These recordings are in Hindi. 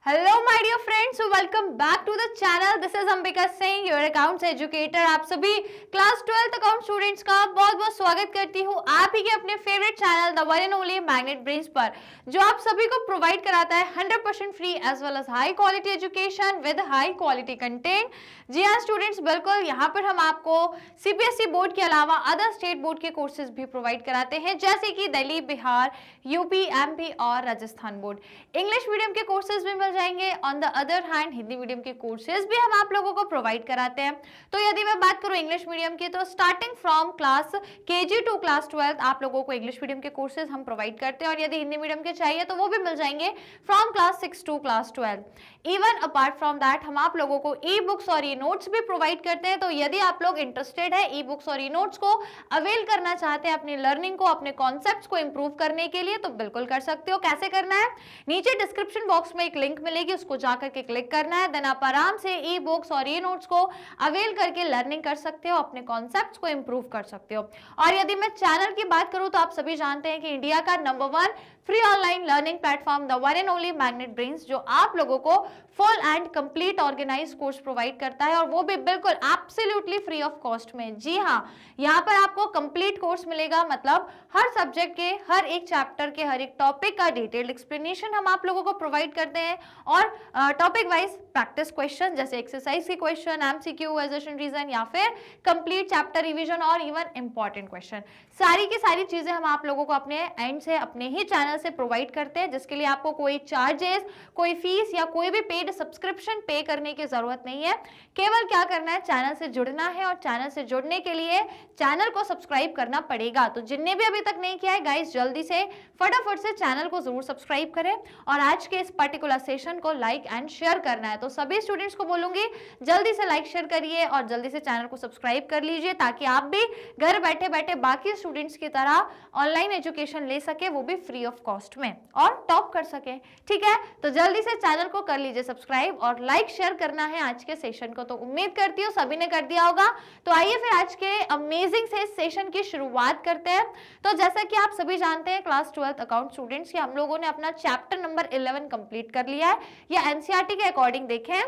Hello my dear friends, welcome back to the channel. This is Ambika Singh, your accounts educator. आप सभी क्लास 12th अकाउंट स्टूडेंट्स का बहुत बहुत स्वागत करती हूँ आप ही के अपने favourite channel the one and only Magnet Brains पर, जो आप सभी को प्रोवाइड कराता है 100% free as well as high quality education with high quality content. जी हाँ स्टूडेंट्स, बिल्कुल यहाँ पर हम आपको CBSE बोर्ड के अलावा अदर स्टेट बोर्ड के कोर्सेज भी प्रोवाइड कराते हैं, जैसे कि दिल्ली, बिहार, यूपी, MP और राजस्थान बोर्ड। इंग्लिश मीडियम के कोर्सेज भी मिल जाएंगे। On the other hand Hindi medium के कोर्सेज भी हम आप लोगों को प्रोवाइड कराते हैं। तो यदि मैं बात करूं इंग्लिश मीडियम की, तो starting from class KG to class 12 आप लोगों को इंग्लिश मीडियम के कोर्सेज हम प्रोवाइड करते हैं, और यदि हिंदी मीडियम के चाहिए तो वो भी मिल जाएंगे from class 6 to class 12। Even apart from that हम आप लोगों को ई बुक्स और ई नोट्स भी प्रोवाइड करते हैं। तो यदि आप लोग इंटरेस्टेड है ई बुक्स और ई नोट्स को अवेल करना चाहते हैं अपनी लर्निंग को, अपने कॉन्सेप्ट्स को इंप्रूव करने के लिए, तो बिल्कुल कर सकते हो। कैसे करना है, नीचे डिस्क्रिप्शन बॉक्स में एक लिंक मिलेगी, उसको जाकर के क्लिक करना है। देन आप आराम से ई बुक्स और ई नोट्स को अवेल करके लर्निंग कर सकते हो, अपने कॉन्सेप्ट्स को इंप्रूव कर सकते हो। और यदि मैं चैनल की बात करूं तो आप सभी जानते हैं कि इंडिया का number 1 free online learning platform the one and only Magnet Brains, जो आप लोगों को full and complete organised course provide करता है, और वो भी बिल्कुल एब्सोल्युटली फ्री ऑफ कॉस्ट में। जी हाँ, यहाँ पर आपको कंप्लीट कोर्स मिलेगा, मतलब हर सब्जेक्ट के हर एक चैप्टर के हर एक टॉपिक का डिटेल्ड एक्सप्लेनेशन हम आप लोगों को प्रोवाइड करते हैं, और टॉपिक वाइज प्रैक्टिस क्वेश्चन जैसे एक्सरसाइज के क्वेश्चन, MCQ, असर्शन, रीजन, या फिर कंप्लीट चैप्टर रिवीजन और इवन इंपॉर्टेंट क्वेश्चन, सारी की सारी चीजें हम आप लोगों को अपने एंड से, अपने ही चैनल से प्रोवाइड करते हैं, जिसके लिए आपको कोई चार्जेस, कोई फीस या कोई भी पेड सब्सक्रिप्शन पे करने की जरूरत नहीं है। केवल क्या करना है, चैनल से जुड़ना है, और चैनल से जुड़ने के लिए चैनल को सब्सक्राइब करना पड़ेगा। तो जिनने भी अभी तक नहीं किया है गाइस, जल्दी से फटाफट से चैनल को जरूर सब्सक्राइब करें, और आज के इस पर्टिकुलर सेशन को लाइक एंड शेयर करना है। तो सभी स्टूडेंट्स को बोलूंगी जल्दी से लाइक शेयर करिए और जल्दी से चैनल को सब्सक्राइब कर लीजिए, ताकि आप भी घर बैठे बैठे बाकी स्टूडेंट्स की तरह ऑनलाइन एजुकेशन ले सके, वो भी फ्री ऑफ कॉस्ट में, और टॉप कर सके। ठीक है, तो जल्दी से चैनल को कर लीजिए सब्सक्राइब और लाइक शेयर करना है आज के सेशन को। तो उम्मीद करती हूँ सभी ने कर दिया होगा। तो आइए फिर आज के अमेजिंग से सेशन की शुरुआत करते हैं। तो जैसा कि आप सभी जानते हैं क्लास 12th अकाउंट स्टूडेंट्स, कि हम लोगों ने अपना चैप्टर नंबर 11 कंप्लीट कर लिया है, या NCERT के अकॉर्डिंग देखें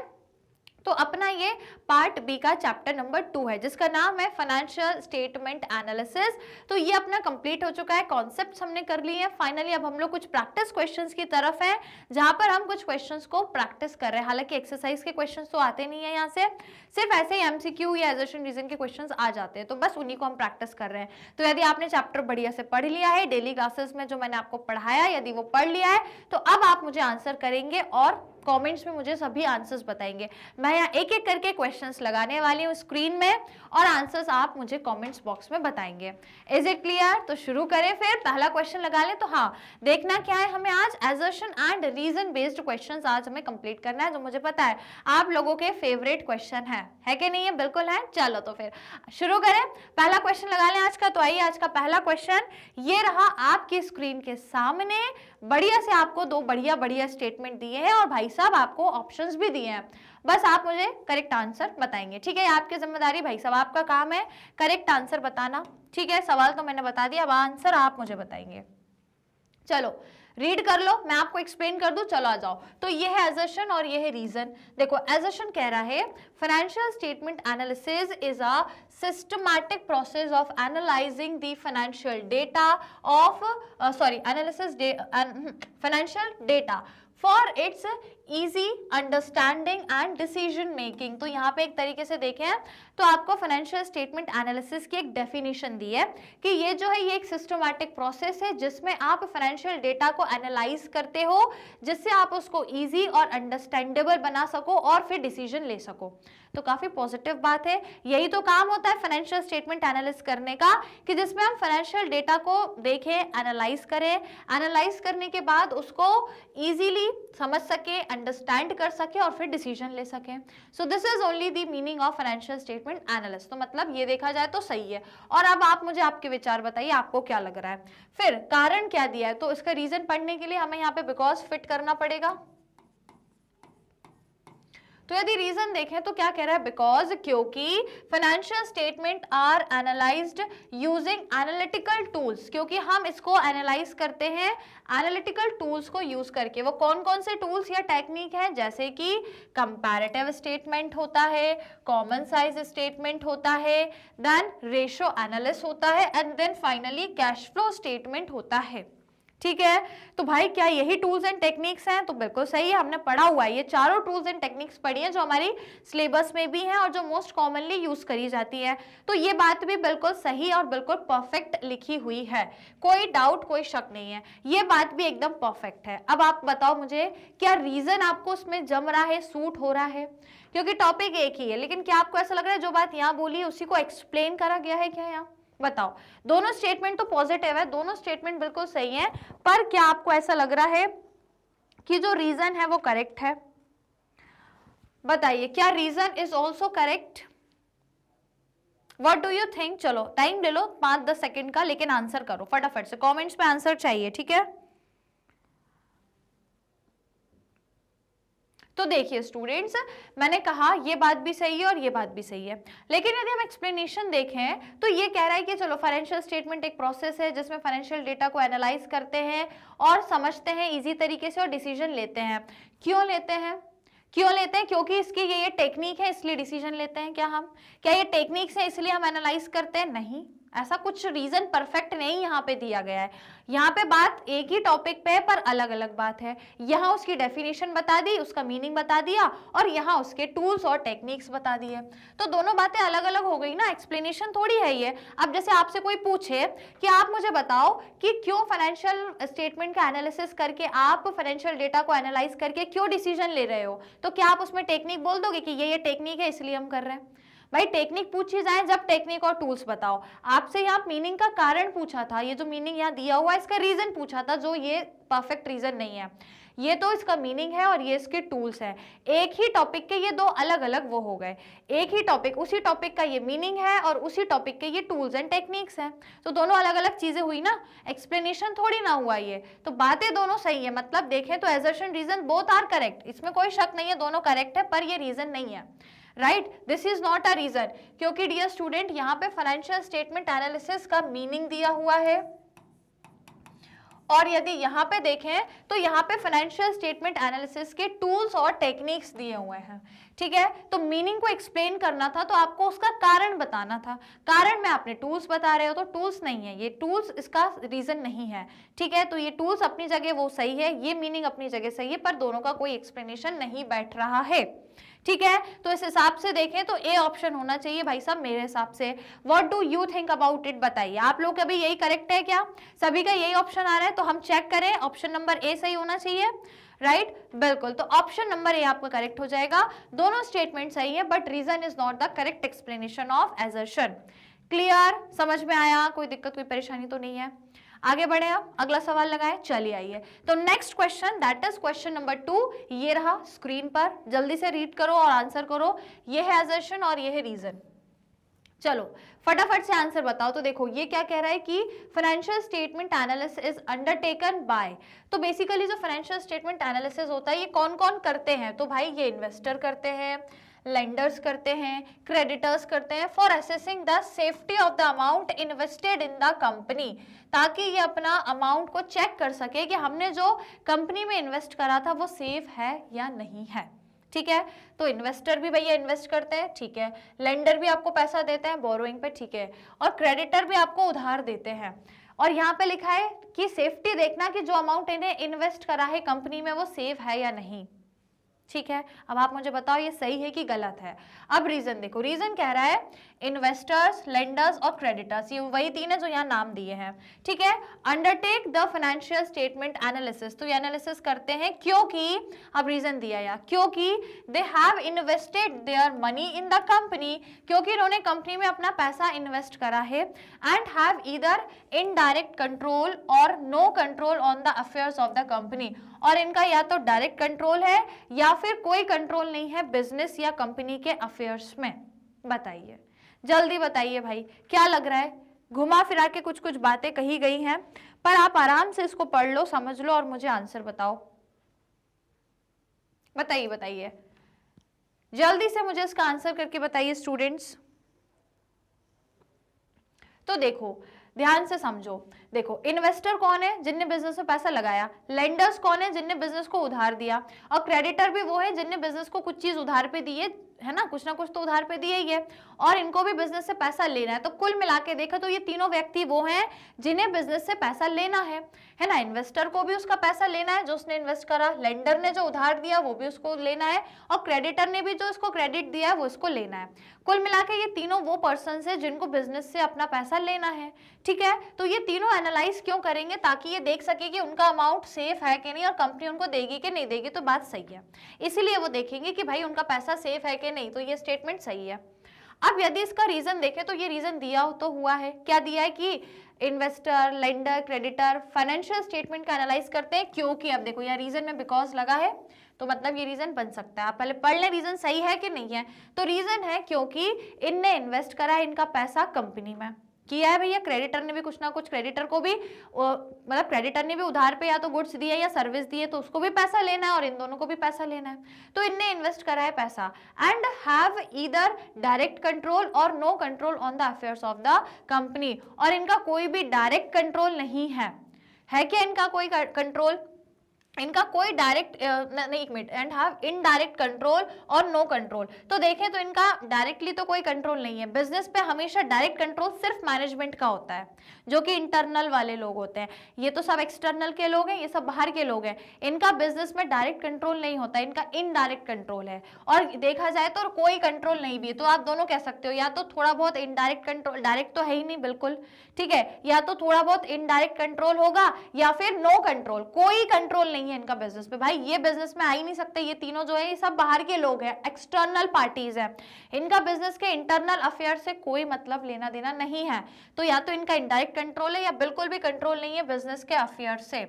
तो अपना ये पार्ट बी का चैप्टर नंबर 2 है, जिसका नाम है फाइनेंशियल स्टेटमेंट एनालिसिस। तो ये अपना कंप्लीट हो चुका है, कॉन्सेप्ट्स हमने कर लिए हैं फाइनली। अब हम लोग कुछ प्रैक्टिस क्वेश्चंस की तरफ हैं, जहां पर हम कुछ क्वेश्चंस को प्रैक्टिस कर रहे हैं। हालांकि एक्सरसाइज के क्वेश्चंस तो आते नहीं है यहाँ से, सिर्फ ऐसे ही MCQ या असर्शन रीजन के क्वेश्चंस आ जाते हैं, तो बस उन्हीं को हम प्रैक्टिस कर रहे हैं। तो यदि आपने चैप्टर बढ़िया से पढ़ लिया है, डेली क्लासेस में जो मैंने आपको पढ़ाया यदि वो पढ़ लिया है, तो अब आप मुझे आंसर करेंगे और कमेंट्स में मुझे सभी आंसर्स बताएंगे। मैं यहाँ एक एक करके क्वेश्चंस लगाने वाली हूँ स्क्रीन में, और आंसर्स आप मुझे कमेंट्स बॉक्स में बताएंगे। Is it clear? तो शुरू करें फिर, पहला क्वेश्चन लगा लें। तो हाँ, देखना क्या है हमें आज, assertion and reason based questions आज हमें कंप्लीट करना है, जो मुझे पता है आप लोगों के फेवरेट क्वेश्चन है कि नहीं है? बिल्कुल है। चलो तो फिर शुरू करें, पहला क्वेश्चन लगा लें आज का। तो आइए आज का पहला क्वेश्चन ये रहा आपकी स्क्रीन के सामने। बढ़िया से आपको दो बढ़िया बढ़िया स्टेटमेंट दिए हैं, और भाई साहब आपको ऑप्शंस भी दिए हैं। बस आप मुझे करेक्ट आंसर बताएंगे। ठीक है, आपकी जिम्मेदारी भाई साहब, आपका काम है करेक्ट आंसर बताना। ठीक है, सवाल तो मैंने बता दिया, अब आंसर आप मुझे बताएंगे। चलो रीड कर लो, मैं आपको एक्सप्लेन कर दूं। चलो आ जाओ। तो ये है असर्शन और ये है रीजन। देखो असर्शन कह रहा है financial statement analysis is a systematic process of analysing the financial data of financial data for its easy understanding and decision making. तो यहाँ पे एक तरीके से देखें तो आपको फाइनेंशियल स्टेटमेंट एनालिसिस की एक डेफिनेशन दी है कि ये जो है ये एक सिस्टमैटिक प्रोसेस है, जिसमें आप फाइनेंशियल डेटा को एनालाइज करते हो, जिससे आप उसको इजी और अंडरस्टैंडेबल बना सको और फिर डिसीजन ले सको। तो काफी पॉजिटिव बात है, यही तो काम होता है फाइनेंशियल स्टेटमेंट एनालिसिस करने का, कि जिसमें हम फाइनेंशियल डेटा को देखें, एनालाइज करें, एनालाइज करने के बाद उसको इजीली समझ सके, अंडरस्टैंड कर सके और फिर डिसीजन ले सके। So this is only the meaning of financial statement analysis. तो मतलब ये देखा जाए तो सही है। और अब आप मुझे आपके विचार बताइए, आपको क्या लग रहा है। फिर कारण क्या दिया है, तो इसका रीजन पढ़ने के लिए हमें यहाँ पे बिकॉज फिट करना पड़ेगा। तो यदि रीजन देखें तो क्या कह रहा है, बिकॉज क्योंकि financial statement are analysed using analytical tools, क्योंकि हम इसको एनालाइज करते हैं एनालिटिकल टूल्स को यूज करके। वो कौन कौन से टूल्स या टेक्निक हैं, जैसे कि कंपैरेटिव स्टेटमेंट होता है, कॉमन साइज स्टेटमेंट होता है, देन रेशियो एनालिसिस होता है, and then finally cash flow statement होता है। ठीक है, तो भाई क्या यही टूल्स एंड टेक्निक्स हैं? तो बिल्कुल सही है, हमने पढ़ा हुआ है, ये चारों टूल्स एंड टेक्निक्स पढ़ी हैं जो हमारी सिलेबस में भी हैं और जो मोस्ट कॉमनली यूज करी जाती है। तो ये बात भी बिल्कुल सही और बिल्कुल परफेक्ट लिखी हुई है, कोई डाउट कोई शक नहीं है, ये बात भी एकदम परफेक्ट है। अब आप बताओ मुझे, क्या रीजन आपको उसमें जम रहा है, सूट हो रहा है? क्योंकि टॉपिक एक ही है, लेकिन क्या आपको ऐसा लग रहा है जो बात यहाँ बोली है उसी को एक्सप्लेन करा गया है क्या यहाँ? बताओ। दोनों स्टेटमेंट तो पॉजिटिव है, दोनों स्टेटमेंट बिल्कुल सही है, पर क्या आपको ऐसा लग रहा है कि जो रीजन है वो करेक्ट है? बताइए, क्या reason is also correct? What do you think? चलो टाइम ले लो 5-10 सेकंड का, लेकिन आंसर करो फटाफट से, कमेंट्स पे आंसर चाहिए, ठीक है? तो देखिए स्टूडेंट्स, मैंने कहा ये बात भी सही है और ये बात भी सही है, लेकिन यदि हम एक्सप्लेनेशन देखें तो ये कह रहा है कि चलो फाइनेंशियल स्टेटमेंट एक प्रोसेस है जिसमें फाइनेंशियल डेटा को एनालाइज करते हैं और समझते हैं इजी तरीके से और डिसीजन लेते हैं। क्यों लेते हैं? क्यों लेते हैं? क्योंकि इसकी ये टेक्निक है इसलिए डिसीजन लेते हैं। क्या हम, क्या ये टेक्निक्स है इसलिए हम एनालाइज करते हैं? नहीं, ऐसा कुछ रीजन परफेक्ट नहीं यहाँ पे दिया गया है। यहाँ पे बात एक ही टॉपिक पे है पर अलग अलग बात है। यहाँ उसकी डेफिनेशन बता दी, उसका मीनिंग बता दिया, और यहाँ उसके टूल्स और टेक्निक्स बता दिए, तो दोनों बातें अलग अलग हो गई ना, एक्सप्लेनेशन थोड़ी है ये। अब जैसे आपसे कोई पूछे कि आप मुझे बताओ कि क्यों फाइनेंशियल स्टेटमेंट का एनालिसिस करके, आप फाइनेंशियल डेटा को एनालाइज करके क्यों डिसीजन ले रहे हो, तो क्या आप उसमें टेक्निक बोल दोगे कि ये टेक्निक है इसलिए हम कर रहे हैं? भाई टेक्निक पूछी जाए जब टेक्निक और टूल्स बताओ। आपसे यहाँ मीनिंग का कारण पूछा था, ये जो मीनिंग यहाँ दिया हुआ है इसका रीजन पूछा था, जो ये परफेक्ट रीजन नहीं है, ये तो इसका मीनिंग है और ये इसके टूल्स है। एक ही टॉपिक के ये दो अलग अलग वो हो गए, एक ही टॉपिक, उसी टॉपिक का ये मीनिंग है और उसी टॉपिक के ये टूल्स एंड टेक्निक्स हैं, तो दोनों अलग अलग चीजें हुई ना, एक्सप्लेनेशन थोड़ी ना हुआ ये। तो बातें दोनों सही है, मतलब देखें तो assertion reason both are correct, इसमें कोई शक नहीं है, दोनों करेक्ट है, पर ये रीजन नहीं है, right, this is not a reason. क्योंकि डियर स्टूडेंट यहाँ पे फाइनेंशियल स्टेटमेंट एनालिसिस का मीनिंग दिया हुआ है, और यदि यहाँ पे देखें तो यहाँ पे फाइनेंशियल स्टेटमेंट एनालिसिस के टूल्स और टेक्निक्स दिए हुए हैं, ठीक है? तो मीनिंग को एक्सप्लेन करना था तो आपको उसका कारण बताना था, कारण में आपने टूल्स बता रहे हो, तो टूल्स नहीं है ये, टूल्स इसका रीजन नहीं है, ठीक है? तो ये टूल्स अपनी जगह वो सही है, ये मीनिंग अपनी जगह सही है, पर दोनों का कोई एक्सप्लेनेशन नहीं बैठ रहा है, ठीक है? तो इस हिसाब से देखें तो ए ऑप्शन होना चाहिए भाई साहब मेरे हिसाब से। What do you think about it? बताइए आप लोग का भी यही करेक्ट है क्या? सभी का यही ऑप्शन आ रहा है, तो हम चेक करें, ऑप्शन नंबर ए सही होना चाहिए, राइट? बिल्कुल, तो ऑप्शन नंबर ए आपका करेक्ट हो जाएगा। दोनों स्टेटमेंट सही है, but reason is not the correct explanation of assertion। Clear? समझ में आया? कोई दिक्कत कोई परेशानी तो नहीं है? आगे बढ़े, आप अगला सवाल लगाएं, चलिए आइए। तो next question, that is question number 2, ये रहा स्क्रीन पर, जल्दी से रीड करो और आंसर करो। ये है assertion और ये है रीजन। चलो फटाफट से आंसर बताओ। तो देखो ये क्या कह रहा है कि financial statement analysis is undertaken by, तो बेसिकली जो फाइनेंशियल स्टेटमेंट एनालिसिस होता है ये कौन कौन करते हैं? तो भाई ये इन्वेस्टर करते हैं, लेंडर्स करते हैं, क्रेडिटर्स करते हैं, for assessing the safety of the amount invested in the company, ताकि ये अपना अमाउंट को चेक कर सके कि हमने जो कंपनी में इन्वेस्ट करा था वो सेफ है या नहीं है, ठीक है? तो इन्वेस्टर भी भैया इन्वेस्ट करते हैं, ठीक है, लेंडर भी आपको पैसा देते हैं बोरोइंग पे, ठीक है, और क्रेडिटर भी आपको उधार देते हैं। और यहाँ पे लिखा है कि सेफ्टी देखना कि जो अमाउंट इन्हें इन्वेस्ट करा है कंपनी में वो सेफ है या नहीं, ठीक है? अब आप मुझे बताओ ये सही है कि गलत है। अब रीजन देखो, रीजन कह रहा है इन्वेस्टर्स, लेंडर्स और क्रेडिटर्स, ये वही तीन है जो यहाँ नाम दिए हैं, ठीक है? Undertake the financial statement analysis, तो ये एनालिसिस करते हैं क्योंकि, अब रीजन दिया या, क्योंकि they have invested their money in the company, क्योंकि इन्होंने कंपनी में अपना पैसा इन्वेस्ट करा है, and have either indirect control or no control on the affairs of the company, और इनका या तो डायरेक्ट कंट्रोल है या फिर कोई कंट्रोल नहीं है बिजनेस या कंपनी के अफेयर्स में। बताइए, जल्दी बताइए भाई, क्या लग रहा है? घुमा फिरा के कुछ कुछ बातें कही गई हैं, पर आप आराम से इसको पढ़ लो, समझ लो और मुझे आंसर बताओ। बताइए बताइए, जल्दी से मुझे इसका आंसर करके बताइए स्टूडेंट्स। तो देखो ध्यान से समझो, देखो इन्वेस्टर कौन है, जिनने बिजनेस में पैसा लगाया, लेंडर्स कौन है, जिनने बिजनेस को उधार दिया, और क्रेडिटर भी वो है जिनने बिजनेस को कुछ चीज उधार पे दी है ना, कुछ ना कुछ तो उधार पे दिए ही है, और इनको भी बिजनेस से पैसा लेना है। तो कुल मिला के देखो तो ये तीनों व्यक्ति वो हैं जिन्हें बिजनेस से पैसा लेना है ना। इन्वेस्टर को भी उसका पैसा लेना है जो उसने इन्वेस्ट करा, लेंडर ने जो उधार दिया वो भी उसको लेना है, और क्रेडिटर ने भी जो इसको क्रेडिट दिया है वो इसको लेना है। कुल मिला के ये तीनों वो पर्सन है जिनको बिजनेस से अपना पैसा लेना है, ठीक है। तो ये तीनों एनालाइज क्यों करेंगे, ताकि ये देख सके कि उनका अमाउंट सेफ है कि नहीं और कंपनी उनको देगी कि नहीं देगी, तो बात सही है, इसीलिए वो देखेंगे कि भाई उनका पैसा सेफ है कि नहीं, तो ये स्टेटमेंट सही है। अब यदि इसका रीजन देखें तो ये रीजन दिया तो हुआ है, क्या दिया है कि investor, lender, creditor financial statement का एनालाइज करते हैं, क्योंकि अब देखो यहाँ रीजन में बिकॉज लगा है तो मतलब ये रीजन बन सकता है। आप पहले पढ़ लें रीजन सही है कि नहीं है। तो रीजन है क्योंकि इनने इन्वेस्ट करा है इनका पैसा कंपनी में, किया है भैया, क्रेडिटर ने भी कुछ ना कुछ, क्रेडिटर को भी मतलब क्रेडिटर ने भी उधार पे या तो गुड्स दिए या सर्विस दिए तो उसको भी पैसा लेना है और इन दोनों को भी पैसा लेना है। तो इनने इन्वेस्ट करा है पैसा and have either direct control or no control on the affairs of the company, और इनका कोई भी डायरेक्ट कंट्रोल नहीं है क्या इनका कोई कंट्रोल, इनका कोई डायरेक्ट नहीं, एक minute, and have indirect control or no control. तो देखें तो इनका डायरेक्टली तो कोई कंट्रोल नहीं है। बिजनेस पे हमेशा डायरेक्ट कंट्रोल सिर्फ मैनेजमेंट का होता है, जो कि इंटरनल वाले लोग होते हैं। ये तो सब एक्सटर्नल के लोग हैं, ये सब बाहर के लोग हैं। इनका बिजनेस में डायरेक्ट कंट्रोल नहीं होता, इनका इनडायरेक्ट कंट्रोल है। और देखा जाए तो कोई कंट्रोल नहीं भी है, तो आप दोनों कह सकते हो, या तो थोड़ा बहुत इनडायरेक्ट कंट्रोल, डायरेक्ट तो है ही नहीं बिल्कुल, ठीक है, या तो थोड़ा बहुत इनडायरेक्ट कंट्रोल होगा या फिर नो कंट्रोल, कोई कंट्रोल नहीं है इनका बिजनेस में। भाई ये बिजनेस में आ ही नहीं सकते, ये तीनों जो है ये सब बाहर के लोग हैं, एक्सटर्नल पार्टीज हैं, इनका बिजनेस के इंटरनल अफेयर से कोई मतलब लेना देना नहीं है। तो या तो इनका इनडायरेक्ट कंट्रोल है या बिल्कुल भी कंट्रोल नहीं है बिजनेस के अफेयर से।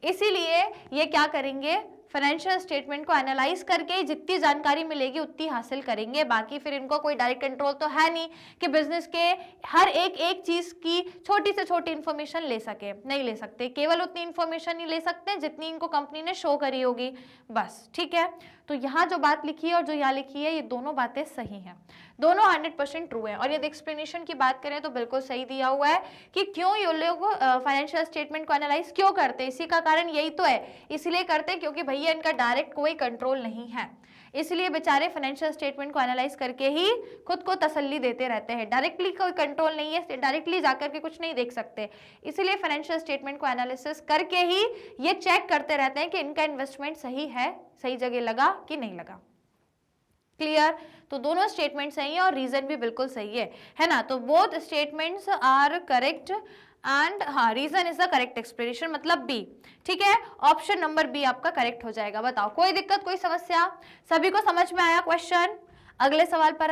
इसीलिए ये क्या करेंगे, फाइनेंशियल स्टेटमेंट को एनालाइज करके जितनी जानकारी मिलेगी उतनी हासिल करेंगे। बाकी फिर इनको कोई डायरेक्ट कंट्रोल तो है नहीं कि बिजनेस के हर एक चीज की छोटी से छोटी इंफॉर्मेशन ले सके, नहीं ले सकते, केवल उतनी इंफॉर्मेशन ही ले सकते हैं जितनी इनको कंपनी ने शो करी होगी, बस, ठीक है। तो यहाँ जो बात लिखी है और जो यहाँ लिखी है ये दोनों बातें सही हैं, दोनों 100% ट्रू है। और यदि एक्सप्लेनेशन की बात करें तो बिल्कुल सही दिया हुआ है कि क्यों ये लोग फाइनेंशियल स्टेटमेंट को एनालाइज क्यों करते हैं। इसी का कारण यही तो है, इसलिए करते हैं क्योंकि भैया इनका डायरेक्ट कोई कंट्रोल नहीं है, इसलिए बेचारे फाइनेंशियल स्टेटमेंट को एनालाइज करके ही खुद को तसल्ली देते रहते हैं। डायरेक्टली कोई कंट्रोल नहीं है, डायरेक्टली जाकर के कुछ नहीं देख सकते, इसलिए फाइनेंशियल स्टेटमेंट को एनालिसिस करके ही ये चेक करते रहते हैं कि इनका इन्वेस्टमेंट सही है, सही जगह लगा कि नहीं लगा। क्लियर? तो दोनों स्टेटमेंट सही है और रीजन भी बिल्कुल सही है ना। तो both statements are correct and हाँ, reason is the correct explanation, मतलब बी, ठीक है। ऑप्शन नंबर बी आपका करेक्ट हो जाएगा। बताओ कोई दिक्कत, कोई समस्या? सभी को समझ में आया क्वेश्चन? अगले सवाल पर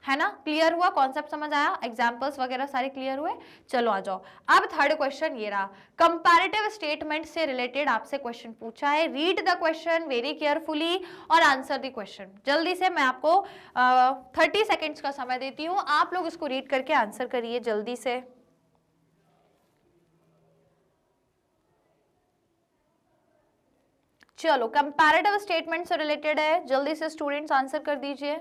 है ना, क्लियर हुआ, कॉन्सेप्ट समझ आया, एग्जाम्पल्स वगैरह सारे क्लियर हुए? चलो आ जाओ। अब थर्ड क्वेश्चन ये रहा, कंपैरेटिव स्टेटमेंट से रिलेटेड आपसे क्वेश्चन पूछा है। Read the question very carefully और आंसर द क्वेश्चन। जल्दी से मैं आपको 30 सेकेंड्स का समय देती हूँ, आप लोग इसको रीड करके आंसर करिए जल्दी से। चलो, कंपैरेटिव स्टेटमेंट से रिलेटेड है, जल्दी से स्टूडेंट्स आंसर कर दीजिए।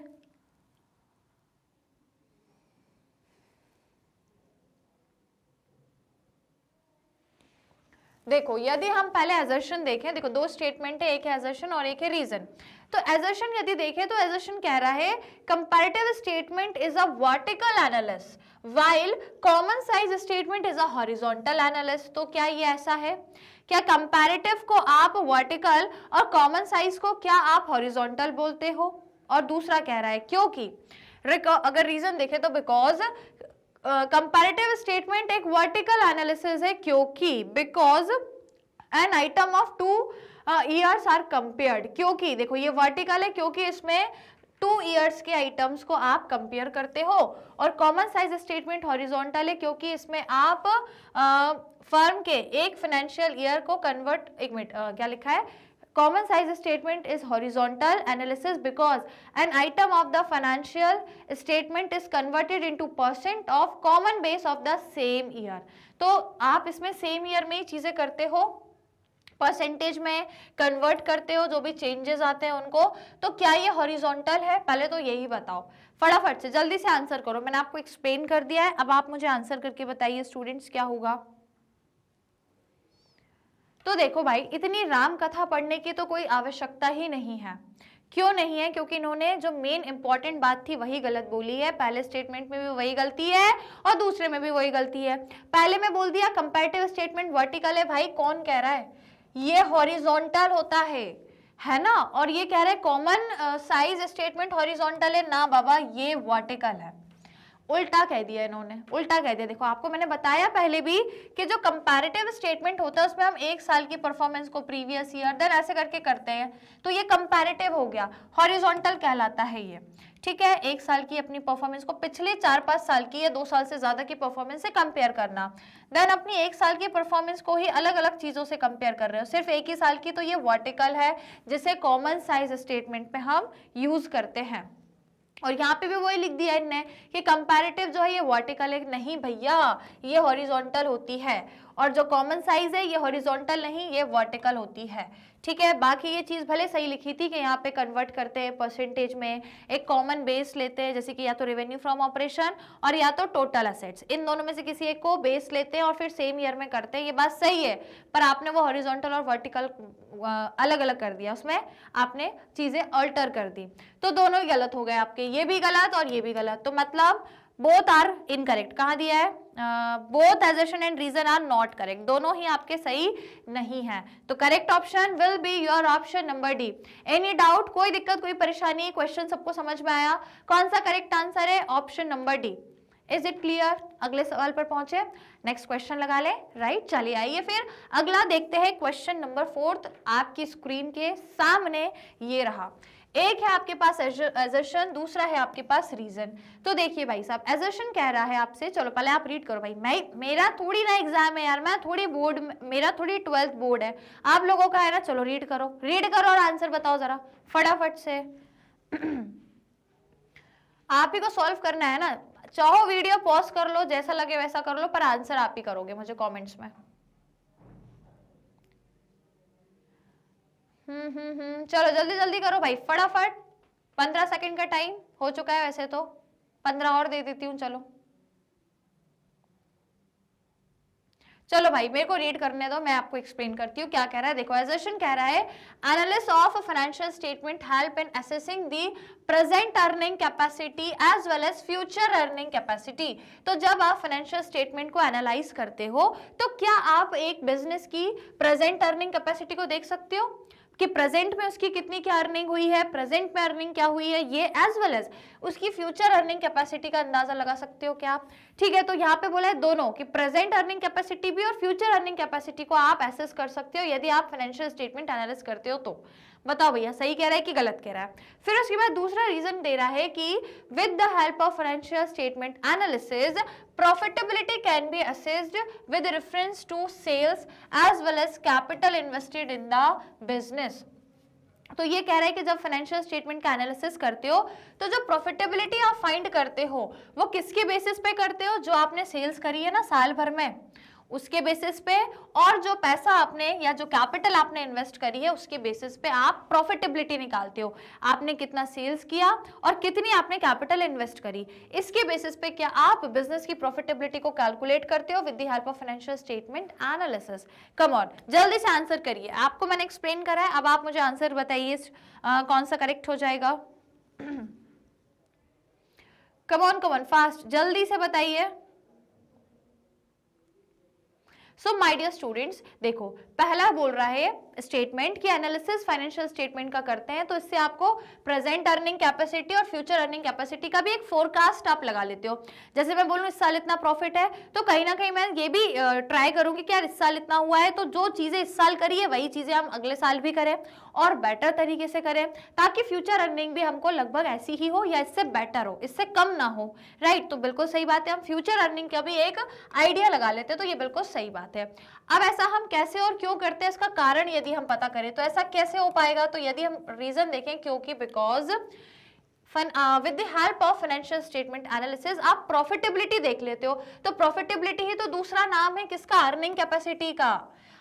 देखो यदि हम पहले एजर्शन देखें, देखो दो स्टेटमेंट है, एक है एजर्शन और एक है रीजन। तो एजर्शन यदि देखें तो एजर्शन कह रहा है comparative statement is a vertical analysis while common size statement is a horizontal analysis. तो क्या ये ऐसा है? क्या कंपैरेटिव को आप वर्टिकल और कॉमन साइज को क्या आप हॉरिजॉन्टल बोलते हो? और दूसरा कह रहा है क्योंकि, अगर रीजन देखें तो बिकॉज कंपैरेटिव स्टेटमेंट एक वर्टिकल एनालिसिस है, क्योंकि because an item of 2 years are compared. क्योंकि देखो ये वर्टिकल है क्योंकि इसमें 2 ईयर्स के आइटम्स को आप कंपेयर करते हो, और कॉमन साइज स्टेटमेंट हॉरिजॉन्टल है क्योंकि इसमें आप फर्म के एक फाइनेंशियल ईयर को कन्वर्ट, एक मिनट क्या लिखा है, common size statement is horizontal analysis because an item of the financial statement is converted into % of common base of the same year। तो आप इसमें सेम ईयर में ही चीजें करते हो, परसेंटेज में कन्वर्ट करते हो, जो भी चेंजेस आते हैं उनको, तो क्या ये हॉरिजॉन्टल है? पहले तो यही बताओ, फटाफट से जल्दी से आंसर करो। मैंने आपको एक्सप्लेन कर दिया है, अब आप मुझे आंसर करके बताइए स्टूडेंट्स क्या होगा। तो देखो भाई, इतनी राम कथा पढ़ने की तो कोई आवश्यकता ही नहीं है। क्यों नहीं है? क्योंकि इन्होंने जो मेन इंपॉर्टेंट बात थी वही गलत बोली है। पहले स्टेटमेंट में भी वही गलती है और दूसरे में भी वही गलती है। पहले में बोल दिया कंपैरेटिव स्टेटमेंट वर्टिकल है। भाई कौन कह रहा है? ये हॉरिजॉन्टल होता है ना? और ये कह रहे हैं कॉमन साइज स्टेटमेंट हॉरिजॉन्टल है ना बाबा, ये वर्टिकल है। उल्टा कह दिया इन्होंने, उल्टा कह दिया। देखो आपको मैंने बताया पहले भी कि जो कंपैरेटिव स्टेटमेंट होता है उसमें हम एक साल की परफॉर्मेंस को प्रीवियस ईयर देन ऐसे करके करते हैं, तो ये कंपैरेटिव हो गया, हॉरिजॉन्टल कहलाता है ये। ठीक है, एक साल की अपनी परफॉर्मेंस को पिछले 4-5 साल की या 2 साल से ज्यादा की परफॉर्मेंस से कंपेयर करना, देन अपनी एक साल की परफॉर्मेंस को ही अलग अलग चीजों से कंपेयर कर रहे हो, सिर्फ एक ही साल की, तो ये वर्टिकल है जिसे कॉमन साइज स्टेटमेंट में हम यूज करते हैं। और यहाँ पे भी वही लिख दिया इनने कि कंपैरेटिव जो है ये वर्टिकल है। नहीं भैया, ये हॉरिजॉन्टल होती है, और जो कॉमन साइज है ये हॉरिजॉन्टल नहीं, ये वर्टिकल होती है। ठीक है, बाकी ये चीज भले सही लिखी थी कि यहाँ पे कन्वर्ट करते हैं परसेंटेज में, एक कॉमन बेस लेते हैं, जैसे कि या तो रेवेन्यू फ्रॉम ऑपरेशन और या तो टोटल असेट्स, इन दोनों में से किसी एक को बेस लेते हैं और फिर सेम ईयर में करते हैं। ये बात सही है, पर आपने वो हॉरिजॉन्टल और वर्टिकल अलग अलग कर दिया, उसमें आपने चीजें अल्टर कर दी, तो दोनों ही गलत हो गए आपके, ये भी गलत और ये भी गलत। तो मतलब बोथ आर इनकरेक्ट। कहाँ दिया है? Both assertion and reason are not correct, दोनों ही आपके सही नहीं है। तो correct option will be your option number D. Any doubt? कोई दिक्कत, कोई परेशानी? क्वेश्चन सबको समझ में आया? कौन सा करेक्ट आंसर है? Option number D. Is it clear? अगले सवाल पर पहुंचे, नेक्स्ट क्वेश्चन लगा ले। राइट, चलिए आइए फिर अगला देखते हैं। क्वेश्चन नंबर 4 आपकी स्क्रीन के सामने ये रहा। एक है आपके पास assertion, दूसरा है आपके पास रीजन। तो देखिए भाई साहब, assertion कह रहा है आपसे, चलो पहले आप रीड करो भाई। मेरा थोड़ी ना एग्जाम है यार, मैं थोड़ी बोर्ड, मेरा थोड़ी 12th बोर्ड है, आप लोगों का है ना। चलो रीड करो, रीड करो और आंसर बताओ जरा फटाफट से। आप ही को सॉल्व करना है ना, चाहो वीडियो पॉज कर लो, जैसा लगे वैसा कर लो, पर आंसर आप ही करोगे मुझे कमेंट्स में। चलो जल्दी जल्दी करो भाई फटाफट, 15 सेकंड का टाइम हो चुका है, वैसे तो 15 और दे देती हूँ। चलो भाई मेरे को रीड करने दो, मैं आपको एक्सप्लेन करती हूँ क्या कह रहा है। देखो assertion कह रहा है analysis of financial statement help in assessing the present earning capacity as well as future earning capacity. तो जब आप फाइनेंशियल स्टेटमेंट को एनालाइज करते हो तो क्या आप एक बिजनेस की प्रेजेंट अर्निंग कैपेसिटी को देख सकते हो कि प्रेजेंट में उसकी कितनी क्या अर्निंग हुई है, प्रेजेंट में अर्निंग क्या हुई है, ये एज वेल एज उसकी फ्यूचर अर्निंग कैपेसिटी का अंदाजा लगा सकते हो क्या आप? ठीक है, तो यहाँ पे बोला है दोनों कि प्रेजेंट अर्निंग कैपेसिटी भी और फ्यूचर अर्निंग कैपेसिटी को आप एसेस कर सकते हो यदि आप फाइनेंशियल स्टेटमेंट एनालिसिस करते हो। तो बताओ भैया सही कह रहा है कि गलत कह रहा है? फिर उसके बाद दूसरा रीजन दे रहा है कि with the help of financial statement analysis profitability can be assessed with reference to sales as well as capital invested in the business। तो ये कह रहा है कि जब फाइनेंशियल स्टेटमेंट का एनालिसिस करते हो तो जो प्रॉफिटेबिलिटी आप फाइंड करते हो वो किसके बेसिस पे करते हो? जो आपने सेल्स करी है ना साल भर में, उसके बेसिस पे, और जो पैसा आपने या जो कैपिटल आपने इन्वेस्ट करी है उसके बेसिस पे आप प्रॉफिटेबिलिटी निकालते हो। आपने कितना सेल्स किया और कितनी आपने कैपिटल इन्वेस्ट करी, इसके बेसिस पे क्या आप बिजनेस की प्रॉफिटेबिलिटी को कैलकुलेट करते हो with the help of financial statement analysis. Come on जल्दी से आंसर करिए, आपको मैंने एक्सप्लेन करा है, अब आप मुझे आंसर बताइए कौन सा करेक्ट हो जाएगा। कम ऑन फास्ट जल्दी से बताइए। सो माय डियर स्टूडेंट्स, देखो पहला बोल रहा है स्टेटमेंट की एनालिसिस फाइनेंशियल स्टेटमेंट का करते हैं तो इससे आपको प्रेजेंट अर्निंग कैपेसिटी और फ्यूचर अर्निंग कैपेसिटी का भी एक फोरकास्ट आप लगा लेते हो। जैसे मैं बोलूं इस साल इतना प्रॉफिट है तो कहीं ना कहीं मैं ये भी ट्राई करूंगी कि यार इस साल इतना हुआ है तो जो चीजें इस साल करी है वही चीजें हम अगले साल भी करें और बेटर तरीके से करें, ताकि फ्यूचर अर्निंग भी हमको लगभग ऐसी ही हो या इससे बेटर हो, इससे कम ना हो। राइट, तो बिल्कुल सही बात है, हम फ्यूचर अर्निंग का भी एक आइडिया लगा लेते हैं, तो ये बिल्कुल सही बात है। अब ऐसा हम कैसे और क्यों करते हैं, इसका कारण यदि हम पता करें तो ऐसा कैसे हो पाएगा? तो यदि हम रीजन देखें, क्योंकि because with the help of financial statement analysis आप प्रॉफिटेबिलिटी देख लेते हो, तो प्रॉफिटेबिलिटी ही तो दूसरा नाम है किसका? अर्निंग कैपेसिटी का।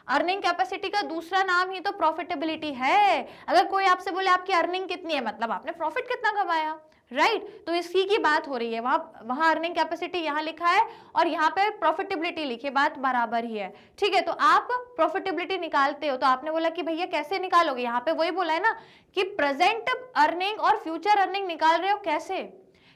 अर्निंग कैपेसिटी का दूसरा नाम ही तो प्रॉफिटेबिलिटी है। अगर कोई आपसे बोले आपकी अर्निंग कितनी है, मतलब आपने प्रॉफिट कितना कमाया, राइट तो इसी की बात हो रही है। वहां अर्निंग कैपेसिटी यहाँ लिखा है और यहाँ पे प्रॉफिटेबिलिटी लिखी, बात बराबर ही है। ठीक है, तो आप प्रॉफिटेबिलिटी निकालते हो तो आपने बोला कि भैया कैसे निकालोगे, यहाँ पे वही बोला है ना कि प्रेजेंट अर्निंग और फ्यूचर अर्निंग निकाल रहे हो,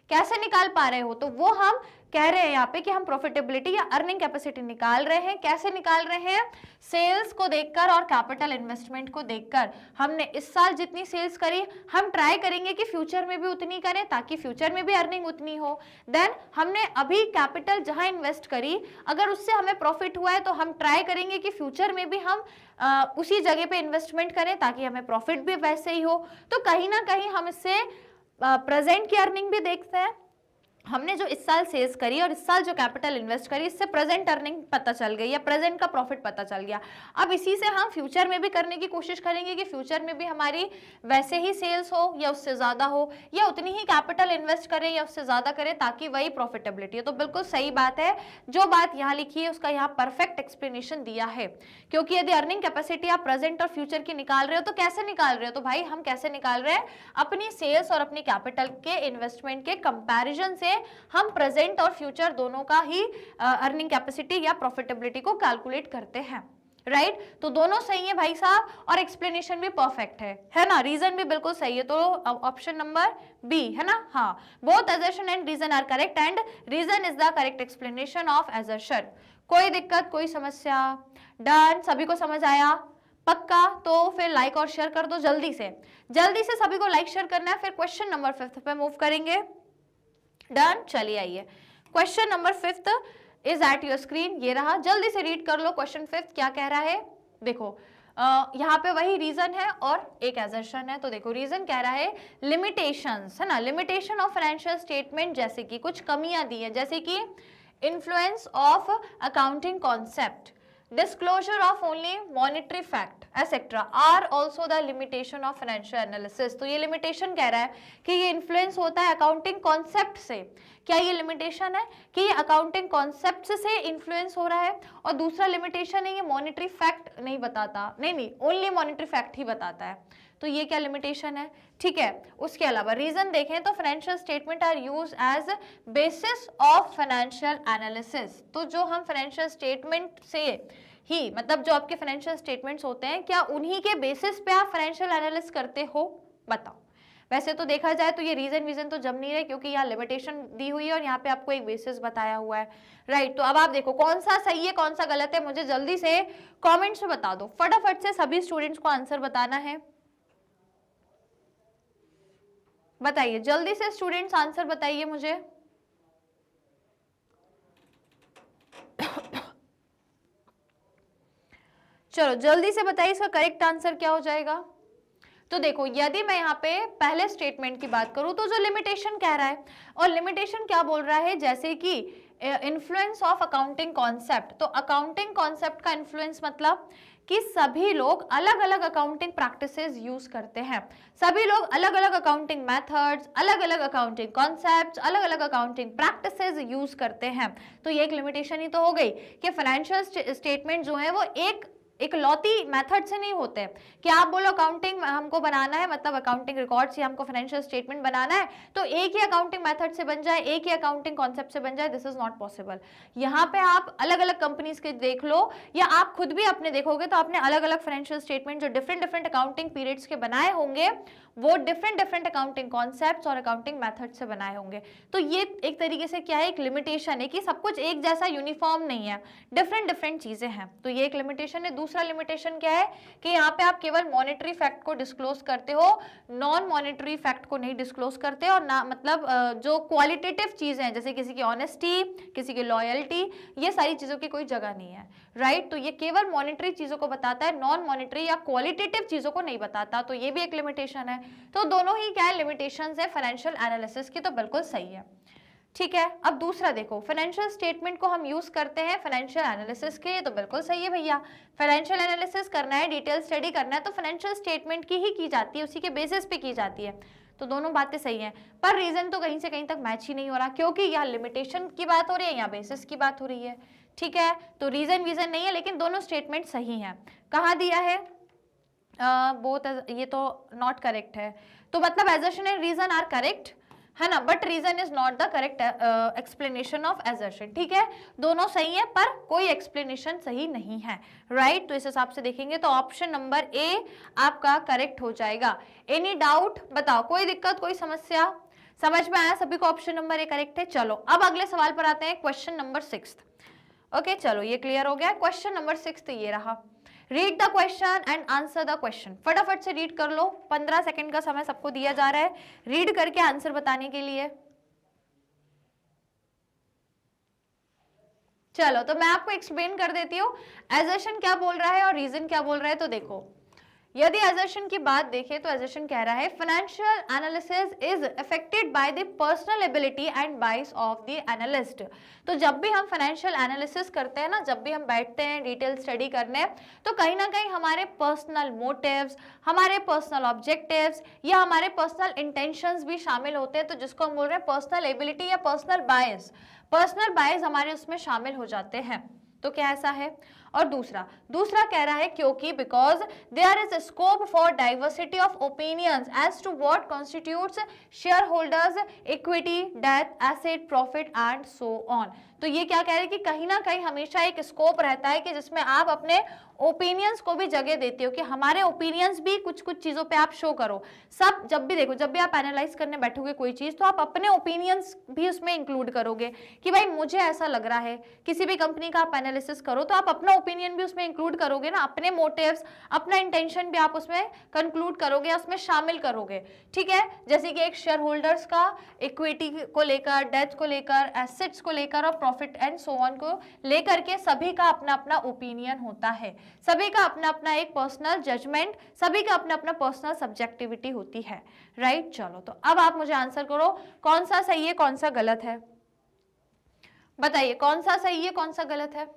कैसे निकाल पा रहे हो, तो वो हम कह रहे हैं यहाँ पे कि हम प्रॉफिटेबिलिटी या अर्निंग कैपेसिटी निकाल रहे हैं। कैसे निकाल रहे हैं, सेल्स को देखकर और कैपिटल इन्वेस्टमेंट को देखकर। हमने इस साल जितनी सेल्स करी हम ट्राई करेंगे कि फ्यूचर में भी उतनी करें ताकि फ्यूचर में भी अर्निंग उतनी हो। देन हमने अभी कैपिटल जहां इन्वेस्ट करी अगर उससे हमें प्रॉफिट हुआ है तो हम ट्राई करेंगे कि फ्यूचर में भी हम उसी जगह पे इन्वेस्टमेंट करें ताकि हमें प्रॉफिट भी वैसे ही हो। तो कहीं ना कहीं हम इससे प्रेजेंट की अर्निंग भी देखते हैं। हमने जो इस साल सेल्स करी और इस साल जो कैपिटल इन्वेस्ट करी इससे प्रेजेंट अर्निंग पता चल गई या प्रेजेंट का प्रॉफिट पता चल गया। अब इसी से हम फ्यूचर में भी करने की कोशिश करेंगे कि फ्यूचर में भी हमारी वैसे ही सेल्स हो या उससे ज्यादा हो या उतनी ही कैपिटल इन्वेस्ट करें या उससे ज्यादा करें ताकि वही प्रॉफिटेबिलिटी हो। तो बिल्कुल सही बात है, जो बात यहाँ लिखी है उसका यहाँ परफेक्ट एक्सप्लेनेशन दिया है। क्योंकि यदि अर्निंग कैपेसिटी आप प्रेजेंट और फ्यूचर की निकाल रहे हो तो कैसे निकाल रहे हो, तो भाई हम कैसे निकाल रहे हैं, अपनी सेल्स और अपनी कैपिटल के इन्वेस्टमेंट के कंपैरिजन से हम प्रेजेंट और फ्यूचर दोनों का ही अर्निंग कैपेसिटी या प्रॉफिटेबिलिटी को कैलकुलेट करते हैं, राइट तो दोनों सही है भाई साहब और एक्सप्लेनेशन भी परफेक्ट है ना, रीजन भी बिल्कुल सही है। तो ऑप्शन नंबर बी है ना, हाँ both assertion and reason are correct and reason is the correct explanation of assertion। कोई दिक्कत कोई समस्या, डन, सभी को समझ आया पक्का, तो फिर लाइक और शेयर कर दो जल्दी से सभी को लाइक शेयर करना है। फिर क्वेश्चन नंबर 5 पे मूव करेंगे, डन, चलिए आइए question number 5 is at your screen, ये रहा, जल्दी से रीड कर लो क्वेश्चन 5 क्या कह रहा है। देखो यहाँ पे वही रीजन है और एक assertion है। तो देखो रीजन कह रहा है लिमिटेशंस है ना, लिमिटेशन ऑफ फाइनेंशियल स्टेटमेंट, जैसे कि कुछ कमियां दी है, जैसे कि influence of accounting concept, disclosure of only monetary fact etc are also the limitation of financial analysis। तो ये लिमिटेशन कह रहा है कि ये इन्फ्लुएंस होता है अकाउंटिंग कॉन्सेप्ट से। क्या ये लिमिटेशन है कि ये अकाउंटिंग कॉन्सेप्ट से इन्फ्लुएंस हो रहा है, और दूसरा लिमिटेशन है ये मॉनेटरी फैक्ट नहीं बताता, नहीं ओनली मॉनेटरी फैक्ट ही बताता है। तो ये क्या लिमिटेशन है, ठीक है। उसके अलावा रीजन देखें तो financial statement are use as basis of financial analysis. तो जो हम फाइनेंशियल स्टेटमेंट से ही, मतलब जो आपके फाइनेंशियल स्टेटमेंट्स होते हैं, क्या उन्हीं के बेसिस पे आप फाइनेंशियल एनालिसिस करते हो, बताओ। वैसे तो देखा जाए तो ये रीजन तो जम नहीं रहे क्योंकि यहाँ लिमिटेशन दी हुई है और यहाँ पे आपको एक बेसिस बताया हुआ है, राइट। तो अब आप देखो कौन सा सही है कौन सा गलत है, मुझे जल्दी से कमेंट्स में बता दो, फटाफट से सभी स्टूडेंट्स को आंसर बताना है। बताइए जल्दी से स्टूडेंट्स आंसर बताइए मुझे। चलो जल्दी से बताइए इसका करेक्ट आंसर क्या हो जाएगा। तो देखो यदि मैं यहाँ पे पहले स्टेटमेंट की बात करूं तो जो लिमिटेशन कह रहा है, और लिमिटेशन क्या बोल रहा है, जैसे कि इन्फ्लुएंस ऑफ अकाउंटिंग कॉन्सेप्ट। तो अकाउंटिंग कॉन्सेप्ट का इन्फ्लुएंस मतलब कि सभी लोग अलग अलग अकाउंटिंग प्रैक्टिसेस यूज करते हैं, सभी लोग अलग अलग अकाउंटिंग मेथड्स, अलग अलग अकाउंटिंग कॉन्सेप्ट्स, अलग अलग अकाउंटिंग प्रैक्टिसेस यूज करते हैं। तो ये एक लिमिटेशन ही तो हो गई कि फाइनेंशियल स्टेटमेंट जो है वो एक लौती मेथड से नहीं होते कि आप बोलो अकाउंटिंग हमको बनाना है, मतलब अकाउंटिंग रिकॉर्ड से हमको फाइनेंशियल स्टेटमेंट बनाना है तो एक ही अकाउंटिंग मेथड से बन जाए, एक ही अकाउंटिंग कॉन्सेप्ट से बन जाए, दिस इज नॉट पॉसिबल। यहाँ पे आप अलग अलग कंपनीज के देख लो या आप खुद भी अपने देखोगे तो आपने अलग अलग फाइनेंशियल स्टेटमेंट जो डिफरेंट अकाउंटिंग पीरियड्स के बनाए होंगे वो डिफरेंट अकाउंटिंग कॉन्सेप्ट्स और अकाउंटिंग मेथड से बनाए होंगे। तो ये एक तरीके से क्या है, एक लिमिटेशन है कि सब कुछ एक जैसा यूनिफॉर्म नहीं है, डिफरेंट चीजें हैं। तो ये एक लिमिटेशन है। दूसरा लिमिटेशन क्या है कि यहाँ पे आप केवल मॉनेटरी फैक्ट को डिस्क्लोज करते हो, नॉन मॉनेटरी फैक्ट को नहीं डिस्क्लोज करते, और ना मतलब जो क्वालिटेटिव चीजें हैं जैसे किसी की ऑनेस्टी, किसी की लॉयल्टी, ये सारी चीजों की कोई जगह नहीं है, राइट। तो ये केवल मॉनेटरी चीजों को बताता है, नॉन मॉनेटरी या क्वालिटेटिव चीजों को नहीं बताता। तो ये भी एक लिमिटेशन है। तो दोनों ही क्या है, लिमिटेशंस है फाइनेंशियल एनालिसिस की, तो बिल्कुल सही है, ठीक है। अब दूसरा देखो, फाइनेंशियल स्टेटमेंट को हम यूज करते हैं फाइनेंशियल एनालिसिस के, ये तो बिल्कुल सही है भैया। फाइनेंशियल एनालिसिस करना है, डिटेल स्टडी करना है तो फाइनेंशियल स्टेटमेंट की ही की जाती है, उसी के बेसिस पे की जाती है। तो दोनों बातें सही हैं, पर रीजन तो कहीं से कहीं तक मैच ही नहीं हो रहा, क्योंकि यहाँ लिमिटेशन की बात हो रही है, यहाँ बेसिस की बात हो रही है, ठीक है, तो रीजन वीजन नहीं है, लेकिन दोनों स्टेटमेंट सही हैं। कहाँ दिया है बोथ, ये तो नॉट करेक्ट है, तो मतलब assertion and reason are correct है ना, but reason is not the correct explanation of assertion। ठीक है, दोनों सही है पर कोई एक्सप्लेनेशन सही नहीं है, राइट। तो इस हिसाब से देखेंगे तो ऑप्शन नंबर ए आपका करेक्ट हो जाएगा। एनी डाउट बताओ, कोई दिक्कत कोई समस्या, समझ में आया सभी को? ऑप्शन नंबर ए करेक्ट है। चलो अब अगले सवाल पर आते हैं, क्वेश्चन नंबर 6। ओके चलो ये क्लियर हो गया। क्वेश्चन नंबर 6 ये रहा, read the question and answer the question. फटाफट से रीड कर लो, 15 सेकंड का समय सबको दिया जा रहा है रीड करके आंसर बताने के लिए। चलो तो मैं आपको एक्सप्लेन कर देती हूँ assertion क्या बोल रहा है और रीजन क्या बोल रहा है। तो देखो, यदि assertion की बात देखें तो assertion कह रहा है financial analysis is affected by the personal ability and bias of the analyst। तो जब भी हम फाइनेंशियल एनालिसिस करते हैं ना, जब भी हम बैठते हैं डिटेल स्टडी करने, तो कहीं ना कहीं हमारे पर्सनल मोटिव्स, हमारे पर्सनल ऑब्जेक्टिव्स या हमारे पर्सनल इंटेंशंस भी शामिल होते हैं, तो जिसको हम बोल रहे हैं पर्सनल एबिलिटी या पर्सनल बायस। पर्सनल बायस हमारे उसमें शामिल हो जाते हैं, तो क्या ऐसा है? और दूसरा कह रहा है क्योंकि because there is scope for diversity of opinions as to what constitutes share holders equity debt asset profit and so on. तो ये क्या कह रहे हैं कि कहीं ना कहीं हमेशा एक स्कोप रहता है कि जिसमें आप अपने ओपिनियंस को भी जगह देते हो, कि हमारे ओपिनियंस भी कुछ चीजों पे आप शो करो। सब जब भी देखो, जब भी आप एनालाइज करने बैठोगे कोई चीज, तो आप अपने ओपिनियंस भी उसमें इंक्लूड करोगे कि भाई मुझे ऐसा लग रहा है। किसी भी कंपनी का आप एनालिसिस करो तो आप अपना ओपिनियन भी उसमें इंक्लूड करोगे ना, अपने मोटिव्स, अपना इंटेंशन भी आप उसमें कंक्लूड करोगे, उसमें शामिल करोगे। ठीक है, जैसे कि एक शेयर होल्डर्स का इक्विटी को लेकर, डेथ को लेकर, एसेट्स को लेकर और प्रॉफिट एंड सो ऑन को लेकर के सभी का अपना अपना ओपिनियन होता है, सभी का अपना अपना एक पर्सनल जजमेंट, सभी का अपना अपना पर्सनल सब्जेक्टिविटी होती है, राइट। चलो तो अब आप मुझे आंसर करो, कौन सा सही है कौन सा गलत है, बताइए कौन सा सही है कौन सा गलत है।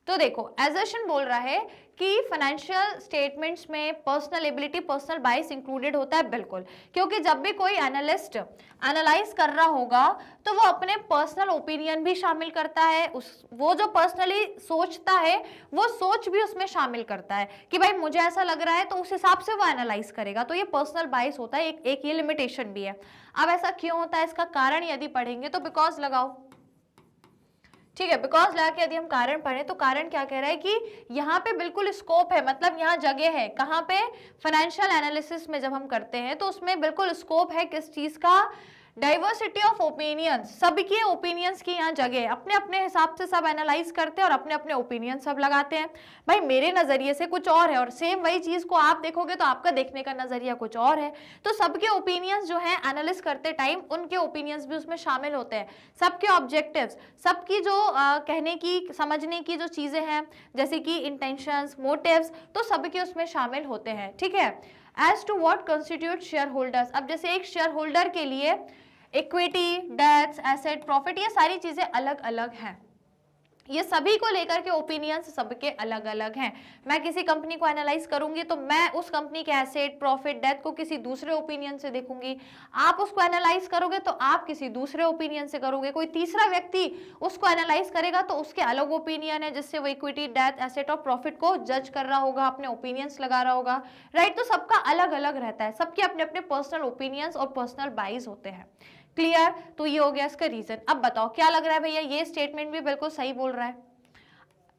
तो देखो, assertion बोल रहा है कि फाइनेंशियल स्टेटमेंट्स में personal ability, personal bias included होता है, बिल्कुल, क्योंकि जब भी कोई एनालिस्ट एनालाइज कर रहा होगा तो वो अपने पर्सनल ओपिनियन भी शामिल करता है, वो जो पर्सनली सोचता है वो सोच भी उसमें शामिल करता है कि भाई मुझे ऐसा लग रहा है, तो उस हिसाब से वो एनालाइज करेगा। तो ये पर्सनल बायस होता है, एक ये लिमिटेशन भी है। अब ऐसा क्यों होता है, इसका कारण यदि पढ़ेंगे तो बिकॉज लगाओ, ठीक है, बिकॉज लगा के यदि हम कारण पढ़े तो कारण क्या कह रहा है कि यहाँ पे बिल्कुल स्कोप है, मतलब यहाँ जगह है, कहाँ पे? फाइनेंशियल एनालिसिस में जब हम करते हैं तो उसमें बिल्कुल स्कोप है किस चीज का? डाइवर्सिटी ऑफ ओपिनियंस, सबके ओपिनियंस की यहाँ जगह है, अपने अपने हिसाब से सब एनालाइज करते हैं और अपने अपने ओपिनियन सब लगाते हैं। भाई मेरे नजरिए से कुछ और है और सेम वही चीज को आप देखोगे तो आपका देखने का नजरिया कुछ और है। तो सबके ओपिनियंस जो है एनालिस करते टाइम उनके ओपिनियंस भी उसमें शामिल होते हैं, सबके ऑब्जेक्टिव्स, सबकी जो कहने की समझने की जो चीजें हैं जैसे कि इंटेंशंस, मोटिव्स, तो सबके उसमें शामिल होते हैं। ठीक है, as to what constitute share holders, अब जैसे एक शेयर होल्डर के लिए इक्विटी, डेट्स, एसेट, प्रॉफिट, ये सारी चीजें अलग अलग हैं, ये सभी को लेकर के ओपिनियंस सबके अलग अलग हैं। मैं किसी कंपनी को एनालाइज करूंगी तो मैं उस कंपनी के एसेट, प्रॉफिट, डेथ को किसी दूसरे ओपिनियन से देखूंगी, आप उसको एनालाइज करोगे तो आप किसी दूसरे ओपिनियन से करोगे, कोई तीसरा व्यक्ति उसको एनालाइज करेगा तो उसके अलग ओपिनियन है जिससे वो इक्विटी, डेथ, एसेट और प्रॉफिट को जज कर रहा होगा, अपने ओपिनियंस लगा रहा होगा, राइट। तो सबका अलग अलग रहता है, सबके अपने अपने पर्सनल ओपिनियंस और पर्सनल बाइज होते हैं, क्लियर। तो ये हो गया इसका रीजन। अब बताओ क्या लग रहा है भैया, ये स्टेटमेंट भी बिल्कुल सही बोल रहा है,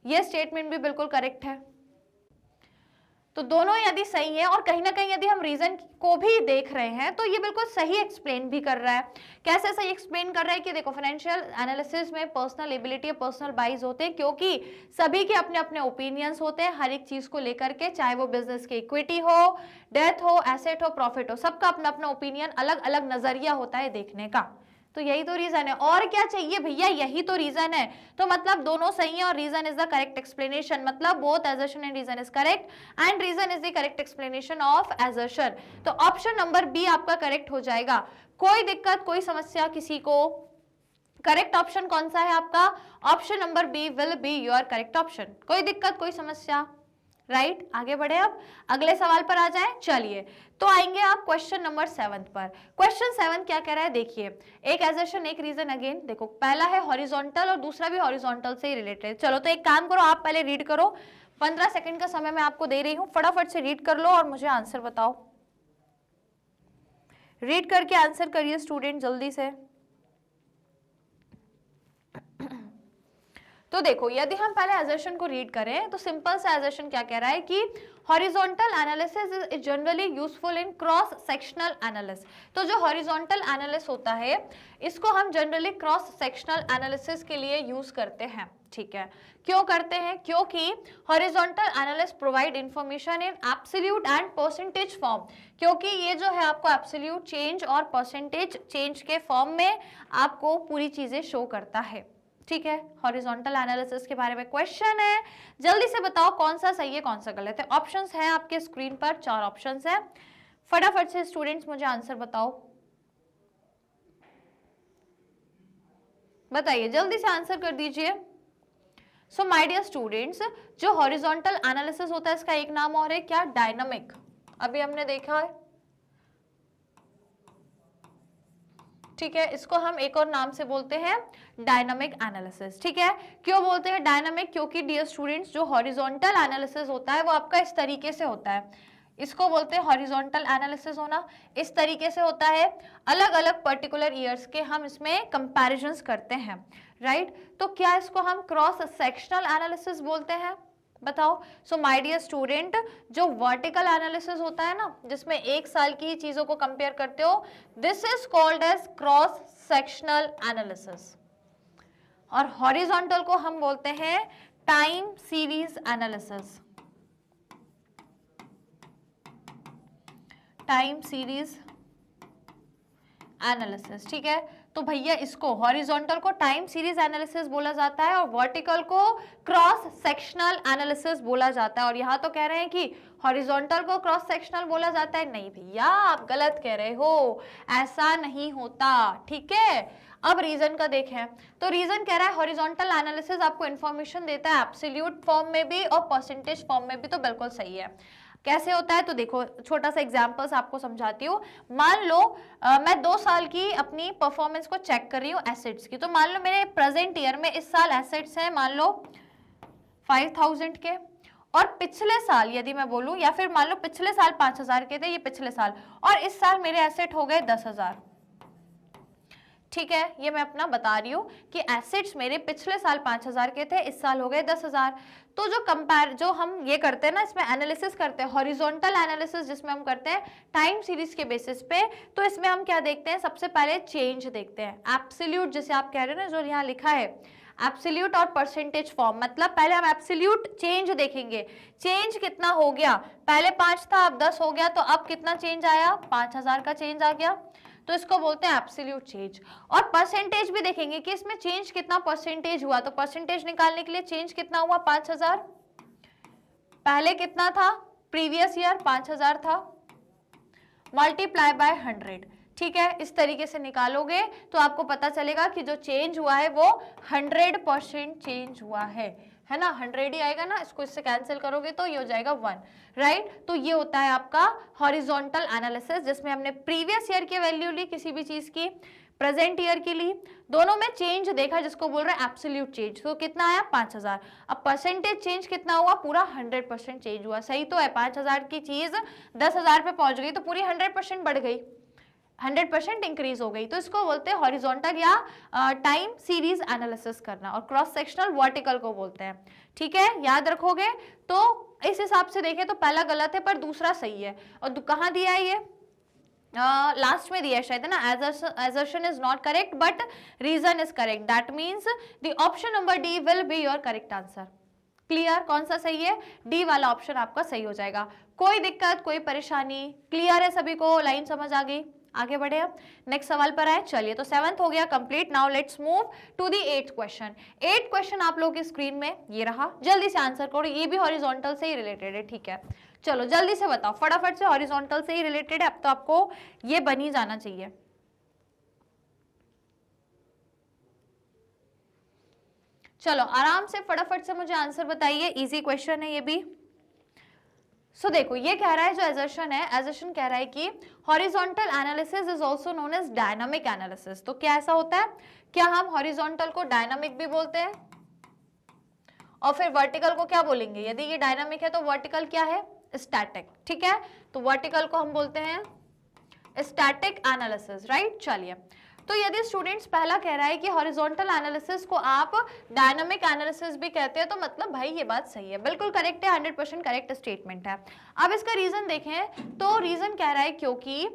ये स्टेटमेंट भी बिल्कुल करेक्ट है, तो दोनों यदि सही है और कहीं ना कहीं यदि हम रीजन को भी देख रहे हैं तो ये बिल्कुल सही एक्सप्लेन भी कर रहा है। कैसे सही एक्सप्लेन कर रहा है कि देखो फाइनेंशियल एनालिसिस में पर्सनल एबिलिटी, पर्सनल बाइज होते हैं क्योंकि सभी के अपने अपने ओपिनियंस होते हैं हर एक चीज को लेकर के, चाहे वो बिजनेस की इक्विटी हो, डेथ हो, एसेट हो, प्रॉफिट हो, सबका अपना अपना ओपिनियन, अलग अलग नजरिया होता है देखने का। तो यही तो रीजन है, और क्या चाहिए भैया, यही तो रीजन है। तो मतलब दोनों सही है और reason is the correct explanation, मतलब both assertion and reason is correct and reason is the correct explanation of assertion। तो ऑप्शन नंबर बी आपका करेक्ट हो जाएगा। कोई दिक्कत कोई समस्या किसी को? करेक्ट ऑप्शन कौन सा है आपका? Option number B will be your correct option. कोई दिक्कत कोई समस्या, राइट आगे बढ़े, अब अगले सवाल पर आ जाएं। चलिए तो आएंगे आप क्वेश्चन नंबर 7 पर। क्वेश्चन 7 क्या कह रहा है, देखिए एक एजर्शन एक रीजन। अगेन देखो पहला है हॉरिजॉन्टल और दूसरा भी हॉरिजॉन्टल से ही रिलेटेड। चलो तो एक काम करो, आप पहले रीड करो, 15 सेकंड का समय मैं आपको दे रही हूं, फटाफट से रीड कर लो और मुझे आंसर बताओ। रीड करके आंसर करिए स्टूडेंट जल्दी से। तो देखो यदि हम पहले एजर्शन को रीड करें तो सिंपल सा एजर्शन क्या कह रहा है कि horizontal analysis is generally useful in cross sectional analysis. तो जो हॉरिजॉन्टल एनालिसिस होता है इसको हम जनरली क्रॉस सेक्शनल एनालिसिस के लिए यूज करते हैं। ठीक है, क्यों करते हैं? क्योंकि horizontal analysis provide information in absolute and percentage form, क्योंकि ये जो है आपको एब्सोल्यूट चेंज और परसेंटेज चेंज के फॉर्म में आपको पूरी चीजें शो करता है। ठीक है, हॉरिजॉन्टल एनालिसिस के बारे में क्वेश्चन है, जल्दी से बताओ कौन सा सही है कौन सा गलत है। ऑप्शंस हैं आपके स्क्रीन पर, 4 ऑप्शंस हैं, फटाफट से स्टूडेंट्स मुझे आंसर बताओ, बताइए जल्दी से आंसर कर दीजिए। सो माय डियर स्टूडेंट्स, जो हॉरिजॉन्टल एनालिसिस होता है इसका एक नाम और है क्या? डायनामिक। अभी हमने देखा है, ठीक है, इसको हम एक और नाम से बोलते हैं डायनामिक एनालिसिस। ठीक है, क्यों बोलते हैं डायनामिक? क्योंकि डियर स्टूडेंट्स जो हॉरिजॉन्टल एनालिसिस होता है वो आपका इस तरीके से होता है, इसको बोलते हैं हॉरिजॉन्टल एनालिसिस होना, इस तरीके से होता है। अलग अलग पर्टिकुलर ईयर्स के हम इसमें कंपैरिजंस करते हैं, राइट। तो क्या इसको हम क्रॉस सेक्शनल एनालिसिस बोलते हैं? बताओ। सो माय डियर स्टूडेंट, जो वर्टिकल एनालिसिस होता है ना, जिसमें एक साल की चीजों को कंपेयर करते हो, this is called as cross sectional analysis. और हॉरिजॉन्टल को हम बोलते हैं time series analysis, time series analysis. ठीक है, तो भैया इसको हॉरिजॉन्टल को टाइम सीरीज एनालिसिस बोला जाता है और वर्टिकल को क्रॉस सेक्शनल एनालिसिस बोला जाता है। और यहाँ तो कह रहे हैं कि हॉरिजॉन्टल को क्रॉस सेक्शनल बोला जाता है, नहीं भैया आप गलत कह रहे हो, ऐसा नहीं होता। ठीक है, अब रीजन का देखें तो रीजन कह रहा है हॉरिजॉन्टल एनालिसिस आपको इंफॉर्मेशन देता है एब्सोल्यूट फॉर्म में भी और परसेंटेज फॉर्म में भी, तो बिल्कुल सही है। कैसे होता है तो देखो छोटा सा एग्जांपल्स आपको समझाती हूँ। मान लो मैं 2 साल की अपनी परफॉर्मेंस को चेक कर रही हूँ एसेट्स की, तो मान लो मेरे प्रेजेंट ईयर में इस साल एसेट्स हैं मान लो 5000 के, और पिछले साल यदि मैं बोलूं, या फिर मान लो पिछले साल 5000 के थे, ये पिछले साल, और इस साल मेरे एसेट हो गए 10,000। ठीक है, ये मैं अपना बता रही हूँ कि एसेट्स मेरे पिछले साल 5000 के थे, इस साल हो गए 10,000। तो जो हम ये करते हैं ना, इसमें एनालिसिस करते हैं, हॉरिजॉन्टल एनालिसिस जिसमें हम करते हैं टाइम सीरीज के बेसिस पे, तो इसमें हम क्या देखते हैं? सबसे पहले चेंज देखते हैं, एब्सोल्यूट जिसे आप कह रहे हो ना, जो यहाँ लिखा है एब्सोल्यूट और परसेंटेज फॉर्म, मतलब पहले हम एब्सोल्यूट चेंज देखेंगे, चेंज कितना हो गया, पहले 5 था अब 10 हो गया, तो अब कितना चेंज आया? 5000 का चेंज आ गया, तो इसको बोलते हैं एब्सोल्यूट चेंज। और परसेंटेज भी देखेंगे कि इसमें चेंज कितना परसेंटेज हुआ, तो परसेंटेज निकालने के लिए चेंज कितना हुआ? 5000, पहले कितना था? प्रीवियस ईयर 5000 था, मल्टीप्लाई बाय 100। ठीक है, इस तरीके से निकालोगे तो आपको पता चलेगा कि जो चेंज हुआ है वो 100% चेंज हुआ है ना, 100 ही आएगा ना, इसको इससे कैंसिल करोगे तो ये हो जाएगा 1, राइट। तो ये होता है आपका हॉरिजॉन्टल एनालिसिस, जिसमें हमने प्रीवियस ईयर की वैल्यू ली किसी भी चीज की, प्रेजेंट ईयर की ली, दोनों में चेंज देखा, जिसको बोल रहे हैं एब्सोल्यूट चेंज। तो कितना आया? 5000। अब परसेंटेज चेंज कितना हुआ? पूरा 100% चेंज हुआ। सही तो है, 5000 की चीज 10,000 पे पहुंच गई तो पूरी 100% बढ़ गई, 100% इंक्रीज हो गई। तो इसको बोलते हैं हॉरिजॉन्टल या टाइम सीरीज एनालिसिस करना, और क्रॉस सेक्शनल वर्टिकल को बोलते हैं। ठीक है, याद रखोगे। तो इस हिसाब से देखें तो पहला गलत है पर दूसरा सही है। और कहाँ दिया है ये? लास्ट में दिया है शायद, है ना। assertion is not correct but reason is correct, that means the option number D will be your correct answer। Clear? कौन सा सही है? डी वाला ऑप्शन आपका सही हो जाएगा। कोई दिक्कत, कोई परेशानी? क्लियर है सभी को? लाइन समझ आ गई? आगे बढ़े, अब नेक्स्ट सवाल पर आए। चलिए, तो 7th हो गया complete. Now let's move to the 8th question. 8th question आप लोगों की स्क्रीन में ये रहा, जल्दी से आंसर करो, ये भी हॉरिजॉन्टल से ही रिलेटेड है। ठीक है, चलो जल्दी से बताओ, फटाफट से, हॉरिजॉन्टल से ही रिलेटेड है, अब तो आपको ये बन ही जाना चाहिए। चलो आराम से फटाफट से मुझे आंसर बताइए, इजी क्वेश्चन है ये भी। सो देखो ये कह रहा है जो एजर्शन है, एजर्शन कह रहा है कि horizontal analysis is also known as dynamic analysis. तो क्या ऐसा होता है, क्या हम हॉरिजॉन्टल को डायनामिक भी बोलते हैं और फिर वर्टिकल को क्या बोलेंगे? यदि ये डायनामिक है तो वर्टिकल क्या है? स्टैटिक। ठीक है, तो वर्टिकल को हम बोलते हैं स्टैटिक एनालिसिस, राइट। चलिए, तो यदि स्टूडेंट्स पहला कह रहा है कि हॉरिजॉन्टल एनालिसिस को आप डायनामिक एनालिसिस भी कहते हैं, तो मतलब भाई ये बात सही है, बिल्कुल करेक्ट है, 100% करेक्ट स्टेटमेंट है। अब इसका रीजन देखें, तो रीजन कह रहा है क्योंकि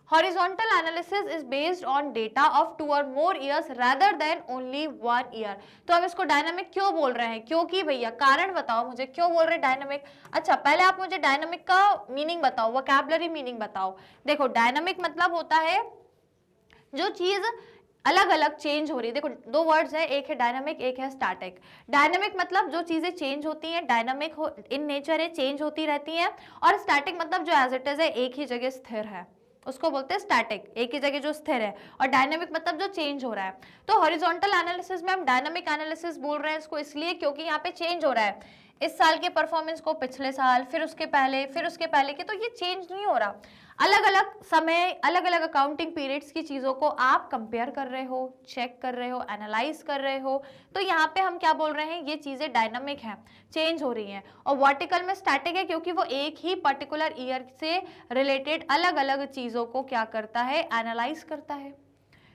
horizontal analysis is based on data of 2 or more years rather than only 1 year। तो हम इसको डायनामिक क्यों बोल रहे हैं? क्योंकि भैया कारण बताओ मुझे, क्यों बोल रहे हैं डायनामिक? अच्छा पहले आप मुझे डायनामिक का मीनिंग बताओ, वोकैबुलरी मीनिंग बताओ। देखो डायनामिक मतलब होता है जो चीज अलग अलग चेंज हो रही है। देखो दो वर्ड्स है, एक है डायनामिक, एक है स्टैटिक। डायनामिक मतलब जो चीजें चेंज होती हैं, डायनामिक इन नेचर है, चेंज होती रहती हैं। और स्टैटिक मतलब जो एज इट इज है, एक ही जगह स्थिर है, उसको बोलते हैं स्टैटिक, एक ही जगह जो स्थिर है। और डायनामिक मतलब जो चेंज हो रहा है। तो हॉरिजॉन्टल एनालिसिस में हम डायनामिक एनालिसिस बोल रहे हैं इसको इसलिए क्योंकि यहाँ पे चेंज हो रहा है, इस साल के परफॉर्मेंस को पिछले साल, फिर उसके पहले, फिर उसके पहले के, तो ये चेंज नहीं हो रहा। अलग अलग समय, अलग अलग अकाउंटिंग पीरियड्स की चीजों को आप कंपेयर कर रहे हो, चेक कर रहे हो, एनालाइज कर रहे हो। तो यहाँ पे हम क्या बोल रहे हैं, ये चीजें डायनामिक हैं, चेंज हो रही हैं। और वर्टिकल में स्टैटिक है क्योंकि वो एक ही पर्टिकुलर ईयर से रिलेटेड अलग अलग चीजों को क्या करता है, एनालाइज करता है,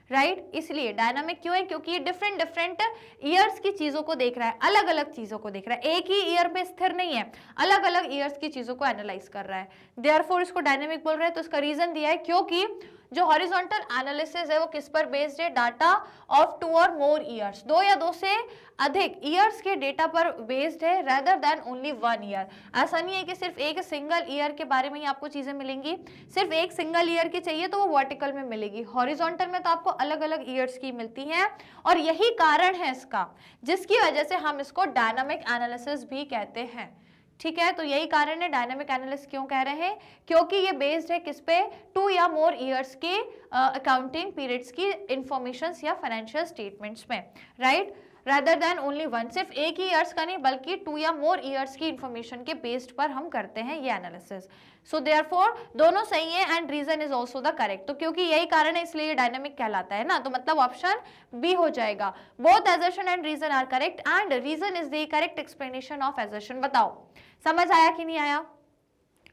राइट। इसलिए डायनामिक क्यों है, क्योंकि ये डिफरेंट डिफरेंट ईयर्स की चीजों को देख रहा है, अलग अलग चीजों को देख रहा है, एक ही ईयर पे स्थिर नहीं है, अलग अलग ईयर्स की चीजों को एनालाइज कर रहा है। देयरफॉर इसको डायनामिक बोल रहे हैं। तो इसका रीजन दिया है क्योंकि जो हॉरिजॉन्टल एनालिसिस है वो किस पर बेस्ड है, डाटा ऑफ 2 और मोर ईयर्स, 2 या 2 से अधिक ईयर्स के डेटा पर बेस्ड है, रेदर देन ओनली 1 ईयर। ऐसा नहीं है कि सिर्फ एक सिंगल ईयर के बारे में ही आपको चीजें मिलेंगी, सिर्फ एक सिंगल ईयर की चाहिए तो वो वर्टिकल में मिलेगी, हॉरिजॉन्टल में तो आपको अलग अलग ईयर्स की मिलती हैं। और यही कारण है इसका, जिसकी वजह से हम इसको डायनामिक एनालिसिस भी कहते हैं। ठीक है, तो यही कारण है डायनामिक एनालिसिस क्यों कह रहे हैं, क्योंकि ये बेस्ड है किस पे, 2 या मोर ईयर्स के अकाउंटिंग पीरियड्स की इंफॉर्मेशंस या फाइनेंशियल स्टेटमेंट्स में, right, rather than only one। सिर्फ एक ही ईयर्स का नहीं बल्कि 2 या मोर ईयर्स की इंफॉर्मेशन के बेस्ड पर हम करते हैं ये एनालिसिस। सो देयरफॉर दोनों सही है and reason is also the correct. तो क्योंकि यही कारण है इसलिए ये डायनामिक कहलाता है ना, तो मतलब ऑप्शन बी हो जाएगा। Both assertion and reason are correct and reason is the correct explanation of assertion। बताओ समझ आया कि नहीं आया,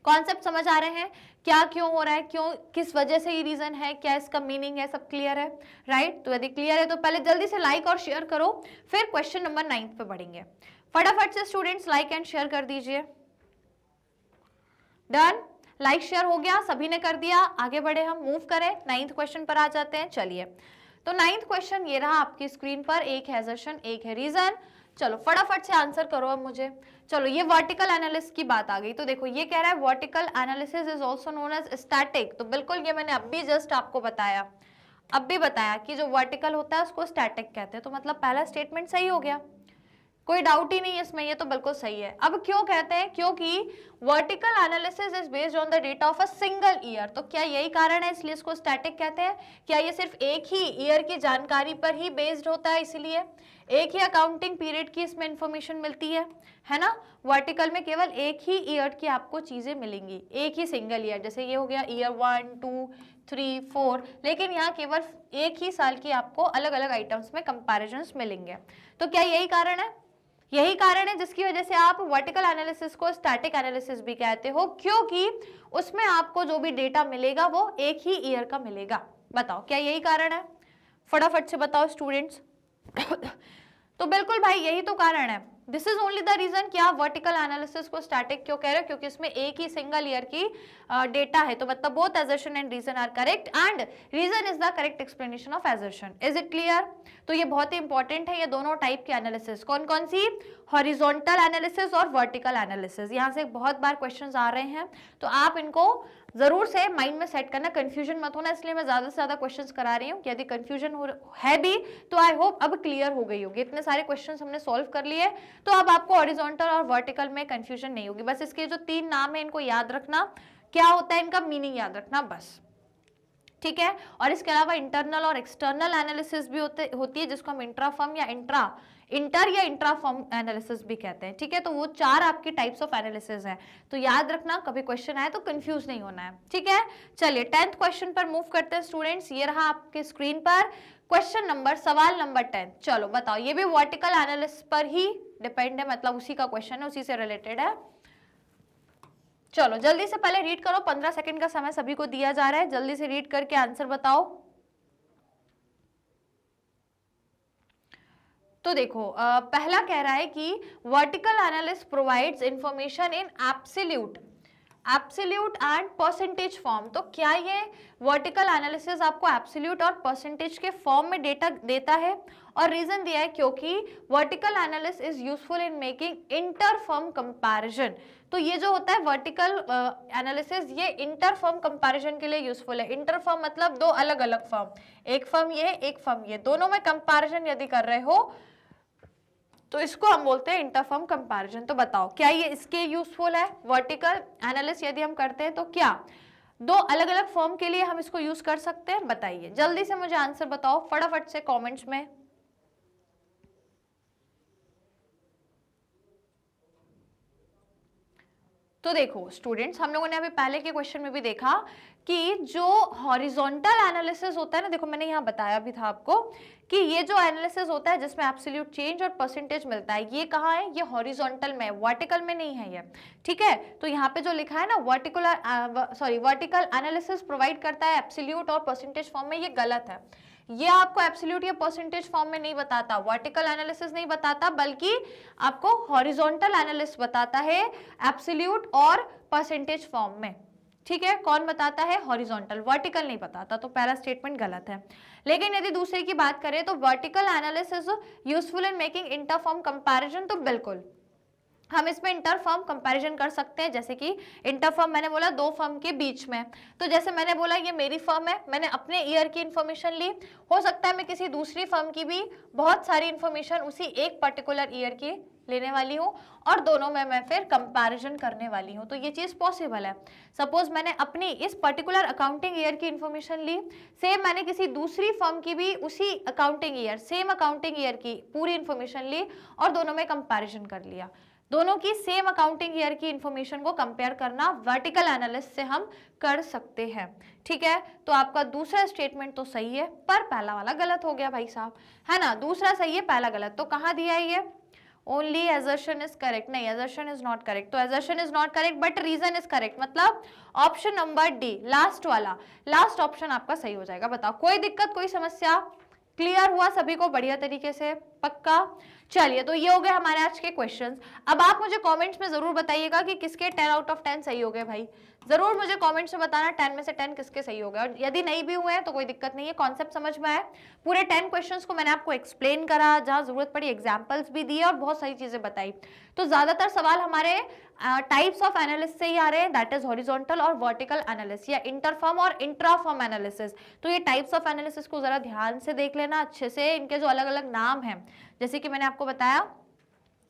कॉन्सेप्ट समझ आ रहे हैं, क्या क्यों हो रहा है, क्यों किस वजह से ये रीजन है, क्या इसका मीनिंग है, सब क्लियर है, राइट। तो यदि क्लियर है तो पहले जल्दी से लाइक और शेयर करो, फिर क्वेश्चन नंबर 9 पे बढ़ेंगे। फटाफट से स्टूडेंट्स लाइक एंड शेयर कर दीजिए। डन, लाइक शेयर हो गया, सभी ने कर दिया, आगे बढ़े हम, मूव करें, 9th क्वेश्चन पर आ जाते हैं। चलिए, तो 9th क्वेश्चन ये रहा आपकी स्क्रीन पर, एक है assertion, एक है रीजन। चलो फटाफट से आंसर करो अब मुझे। चलो ये वर्टिकल एनालिसिस की बात आ गई, तो देखो ये कह रहा है vertical analysis is also known as static. तो बिल्कुल ये मैंने अभी जस्ट आपको बताया, अब भी बताया कि जो वर्टिकल होता है उसको स्टैटिक कहते हैं। तो मतलब पहला स्टेटमेंट सही हो गया, कोई डाउट ही नहीं है इसमें, ये तो बिल्कुल सही है। अब क्यों कहते हैं, क्योंकि vertical analysis is based on the data of a single year. तो क्या यही कारण है इसलिए इसको स्टैटिक कहते हैं? क्या ये सिर्फ एक ही ईयर की जानकारी पर ही बेस्ड होता है, इसलिए एक ही अकाउंटिंग पीरियड की इसमें इंफॉर्मेशन मिलती है ना। वर्टिकल में केवल एक ही ईयर की आपको चीजें मिलेंगी, एक ही सिंगल ईयर, जैसे ये हो गया ईयर 1 2 3 4, लेकिन यहाँ केवल एक ही साल की आपको अलग अलग आइटम्स में कंपैरिजंस मिलेंगे। तो क्या यही कारण है? यही कारण है जिसकी वजह से आप वर्टिकल एनालिसिस को स्टैटिक एनालिसिस भी कहते हो, क्योंकि उसमें आपको जो भी डेटा मिलेगा वो एक ही ईयर का मिलेगा। बताओ क्या यही कारण है? फटाफट से बताओ स्टूडेंट्स। तो बिल्कुल भाई यही तो कारण है, this is only the reason कि आप वर्टिकल एनालिसिस को स्टैटिक क्यों कह रहे हो, क्योंकि इसमें एक ही सिंगल ईयर की डेटा है। तो मतलब both assertion and reason are correct and reason is the correct explanation of assertion। Is it clear? तो ये बहुत ही इंपॉर्टेंट है, ये दोनों टाइप के एनालिसिस। कौन कौन सी? हॉरिजॉन्टल एनालिसिस और वर्टिकल एनालिसिस। यहाँ से बहुत बार क्वेश्चंस आ रहे हैं, तो आप इनको जरूर से माइंड में सेट करना, कंफ्यूजन मत होना, इसलिए मैं ज्यादा से ज्यादा क्वेश्चंस करा रही हूँ। यदि कंफ्यूजन है भी तो आई होप अब क्लियर हो गई होगी। इतने सारे क्वेश्चंस हमने सॉल्व कर लिए, तो अब आपको हॉरिजॉन्टल और वर्टिकल में कंफ्यूजन नहीं होगी। बस इसके जो 3 नाम है इनको याद रखना, क्या होता है इनका मीनिंग याद रखना बस, ठीक है। और इसके अलावा इंटरनल और एक्सटर्नल एनालिसिस भी होती है, जिसको हम इंट्रा फर्म या इंट्रा इंटर या इंट्रा फर्म एनालिसिस भी कहते हैं, ठीक है। तो वो 4 आपके टाइप्स ऑफ एनालिसिस है, तो याद रखना, कभी क्वेश्चन आए तो कंफ्यूज नहीं होना है, ठीक है। चलिए 10th क्वेश्चन पर मूव करते हैं स्टूडेंट्स। ये रहा आपके स्क्रीन पर क्वेश्चन नंबर, सवाल नंबर 10। चलो बताओ, ये भी वर्टिकल एनालिसिस पर ही डिपेंड है, मतलब उसी का क्वेश्चन है, उसी से रिलेटेड है। चलो जल्दी से पहले रीड करो, 15 सेकंड का समय सभी को दिया जा रहा है, जल्दी से रीड करके आंसर बताओ। तो देखो पहला कह रहा है कि vertical analysis provides information in absolute and percentage form. तो क्या ये वर्टिकल एनालिसिस आपको एब्सोल्यूट और परसेंटेज के फॉर्म में डेटा देता है? और रीजन दिया है क्योंकि vertical analysis is useful in making inter firm comparison. तो ये जो होता है वर्टिकल एनालिसिस, ये इंटर फर्म कंपैरिजन के लिए यूजफुल है। इंटर फर्म मतलब दो अलग अलग फर्म, एक फर्म ये एक फर्म ये, दोनों में कंपैरिजन यदि कर रहे हो तो इसको हम बोलते हैं इंटर फर्म कंपैरिजन। तो बताओ क्या ये इसके यूजफुल है? वर्टिकल एनालिसिस यदि हम करते हैं तो क्या दो अलग अलग फर्म के लिए हम इसको यूज कर सकते हैं? बताइए जल्दी से, मुझे आंसर बताओ फटाफट से कमेंट्स में। तो देखो स्टूडेंट्स, हम लोगों ने अभी पहले के क्वेश्चन में भी देखा कि जो हॉरिजॉन्टल एनालिसिस होता है ना, देखो मैंने यहाँ बताया भी था आपको कि ये जो एनालिसिस होता है जिसमें एब्सोल्यूट चेंज और परसेंटेज मिलता है, ये कहाँ है? ये हॉरिजॉन्टल में, वर्टिकल में नहीं है ये, ठीक है। तो यहाँ पे जो लिखा है ना वर्टिकल एनालिसिस प्रोवाइड करता है एब्सोल्यूट और परसेंटेज फॉर्म में, ये गलत है। ये आपको एब्सोल्यूट या परसेंटेज फॉर्म में नहीं बताता, वर्टिकल एनालिसिस नहीं बताता, बल्कि आपको हॉरिजॉन्टल एनालिसिस बताता है एब्सोल्यूट और परसेंटेज फॉर्म में, ठीक है। कौन बताता है? हॉरिजॉन्टल, वर्टिकल नहीं बताता। तो पहला स्टेटमेंट गलत है। लेकिन यदि दूसरे की बात करें तो vertical analysis useful in making inter firm comparison, तो बिल्कुल हम इसमें इंटर फर्म कंपैरिजन कर सकते हैं। जैसे कि इंटर फर्म मैंने बोला दो फर्म के बीच में, तो जैसे मैंने बोला ये मेरी फर्म है, मैंने अपने ईयर की इंफॉर्मेशन ली, हो सकता है मैं किसी दूसरी फर्म की भी बहुत सारी इंफॉर्मेशन उसी एक पर्टिकुलर ईयर की लेने वाली हूँ और दोनों में मैं फिर कंपैरिजन करने वाली हूँ। तो ये चीज पॉसिबल है। सपोज मैंने अपनी इस पर्टिकुलर अकाउंटिंग ईयर की इंफॉर्मेशन ली, सेम मैंने किसी दूसरी फर्म की भी उसी accounting year, same accounting year की पूरी इंफॉर्मेशन ली और दोनों में कंपैरिजन कर लिया। दोनों की सेम अकाउंटिंग ईयर की इंफॉर्मेशन को कंपेयर करना वर्टिकल एनालिसिस से हम कर सकते हैं, ठीक है। तो आपका दूसरा स्टेटमेंट तो सही है, पर पहला वाला गलत हो गया भाई साहब, है ना। दूसरा सही है, पहला गलत। तो कहाँ दिया है ये? ओनली assertion इज करेक्ट, नहीं assertion इज नॉट करेक्ट। तो assertion is not correct but reason is correct, मतलब ऑप्शन नंबर डी, लास्ट वाला, लास्ट ऑप्शन आपका सही हो जाएगा। बताओ कोई दिक्कत, कोई समस्या? क्लियर हुआ सभी को बढ़िया तरीके से? पक्का? चलिए तो ये हो गए हमारे आज के क्वेश्चंस। अब आप मुझे कमेंट्स में जरूर बताइएगा कि किसके 10 आउट ऑफ 10 सही हो गए भाई। जरूर मुझे कमेंट्स में बताना 10 में से 10 किसके सही हो गए, और यदि नहीं भी हुए हैं तो कोई दिक्कत नहीं है, कॉन्सेप्ट समझ में आए। पूरे 10 क्वेश्चंस को मैंने आपको एक्सप्लेन करा, जहां जरूरत पड़ी एग्जाम्पल्स भी दिए और बहुत सारी चीजें बताई। तो ज्यादातर सवाल हमारे टाइप्स ऑफ एनालिसिस से ही आ रहे हैं, दैट इज हॉरिजॉन्टल और वर्टिकल एनालिसिस या इंटरफॉर्म और इंट्राफॉर्म एनालिसिस। तो ये टाइप्स ऑफ एनालिसिस को जरा ध्यान से देख लेना अच्छे से, इनके जो अलग अलग नाम हैं, जैसे कि मैंने आपको बताया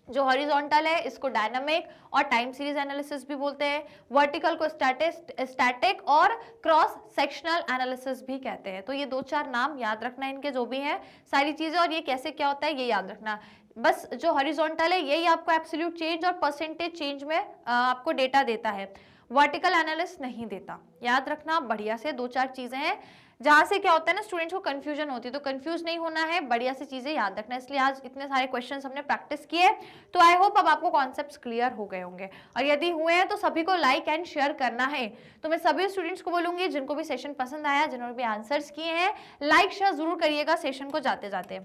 जो हॉरिजॉन्टल है इसको डायनामिक और टाइम सीरीज एनालिसिस भी बोलते हैं, वर्टिकल को स्टैटिक और क्रॉस सेक्शनल एनालिसिस भी कहते हैं। तो ये 2-4 नाम याद रखना इनके, जो भी हैं सारी चीजें, और ये कैसे क्या होता है ये याद रखना। बस जो हॉरिजॉन्टल है यही आपको एब्सोल्यूट चेंज और परसेंटेज चेंज में आपको डेटा देता है, वर्टिकल एनालिसिस नहीं देता। याद रखना बढ़िया से, 2-4 चीजें हैं जहां से क्या होता है ना स्टूडेंट्स को कंफ्यूजन होती है, तो कंफ्यूज नहीं होना है, बढ़िया से चीजें याद रखना। इसलिए आज इतने सारे क्वेश्चंस हमने प्रैक्टिस किए, तो आई होप अब आपको कॉन्सेप्ट्स क्लियर हो गए होंगे, और यदि हुए हैं तो सभी को लाइक एंड शेयर करना है। तो मैं सभी स्टूडेंट्स को बोलूंगी जिनको भी सेशन पसंद आया, जिन्होंने भी आंसर्स किए हैं, लाइक शेयर जरूर करिएगा सेशन को जाते जाते।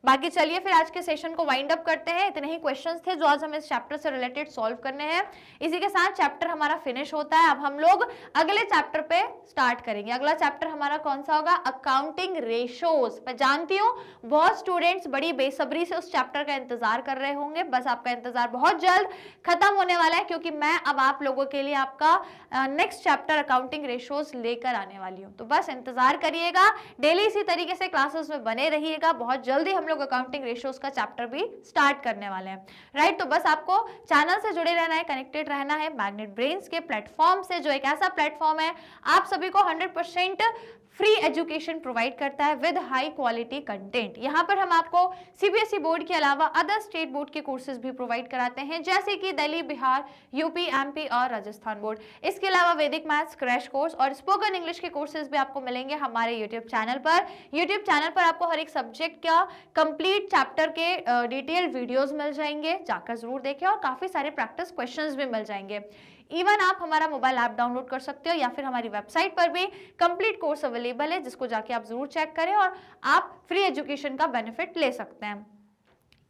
बाकी चलिए फिर आज के सेशन को वाइंड अप करते हैं। इतने ही क्वेश्चंस थे जो आज हमें इस चैप्टर से रिलेटेड सॉल्व करने हैं। इसी के साथ चैप्टर हमारा फिनिश होता है। अब हम लोग अगले चैप्टर पे स्टार्ट करेंगे। अगला चैप्टर हमारा कौन सा होगा? Accounting ratios. मैं जानती हूँ बहुत स्टूडेंट्स बड़ी बेसब्री से उस चैप्टर का इंतजार कर रहे होंगे, बस आपका इंतजार बहुत जल्द खत्म होने वाला है, क्योंकि मैं अब आप लोगों के लिए आपका नेक्स्ट चैप्टर अकाउंटिंग रेशोज लेकर आने वाली हूँ। तो बस इंतजार करिएगा, डेली इसी तरीके से क्लासेस में बने रहिएगा। बहुत जल्दी हम लोग अकाउंटिंग रेशियोज का चैप्टर भी स्टार्ट करने वाले हैं, राइट। तो बस आपको चैनल से जुड़े रहना है, कनेक्टेड रहना है मैग्नेट ब्रेन्स के प्लेटफॉर्म से, जो एक ऐसा प्लेटफॉर्म है आप सभी को 100% फ्री एजुकेशन प्रोवाइड करता है विद हाई क्वालिटी कंटेंट। यहाँ पर हम आपको सीबीएसई बोर्ड के अलावा अदर स्टेट बोर्ड के कोर्सेज भी प्रोवाइड कराते हैं, जैसे कि दिल्ली, बिहार, यूपी, एमपी और राजस्थान बोर्ड। इसके अलावा वैदिक मैथ्स क्रैश कोर्स और स्पोकन इंग्लिश के कोर्सेज भी आपको मिलेंगे हमारे यूट्यूब चैनल पर। यूट्यूब चैनल पर आपको हर एक सब्जेक्ट का कंप्लीट चैप्टर के डिटेल्ड वीडियोज मिल जाएंगे, जाकर जरूर देखें, और काफी सारे प्रैक्टिस क्वेश्चंस भी मिल जाएंगे। इवन आप हमारा मोबाइल ऐप डाउनलोड कर सकते हो, या फिर हमारी वेबसाइट पर भी कंप्लीट कोर्स अवेलेबल है, जिसको जाके आप जरूर चेक करें और आप फ्री एजुकेशन का बेनिफिट ले सकते हैं।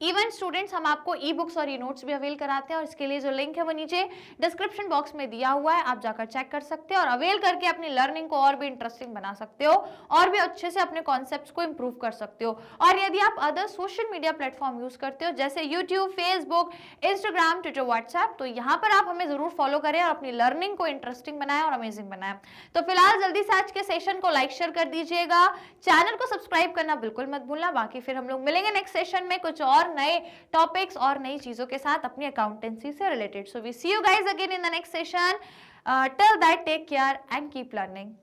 इवन स्टूडेंट्स, हम आपको ई बुक्स और ई नोट्स भी अवेल कराते हैं, और इसके लिए जो लिंक है वो नीचे डिस्क्रिप्शन बॉक्स में दिया हुआ है, आप जाकर चेक कर सकते हो और अवेल करके अपनी लर्निंग को और भी इंटरेस्टिंग बना सकते हो और भी अच्छे से अपने कॉन्सेप्ट्स को इंप्रूव कर सकते हो। और यदि आप other social media platform use करते हो जैसे YouTube, Facebook, Instagram, Twitter, WhatsApp, तो यहाँ पर आप हमें जरूर फॉलो करें और अपनी लर्निंग को इंटरेस्टिंग बनाएं और अमेजिंग बनाएं। तो फिलहाल जल्दी से आज के सेशन को लाइक शेयर कर दीजिएगा, चैनल को सब्सक्राइब करना बिल्कुल मत भूलना। बाकी फिर हम लोग मिलेंगे नेक्स्ट सेशन में कुछ और नए टॉपिक्स और नई चीजों के साथ अपनी अकाउंटेंसी से related. So we see you guys again in the next session. Till that take care and keep learning.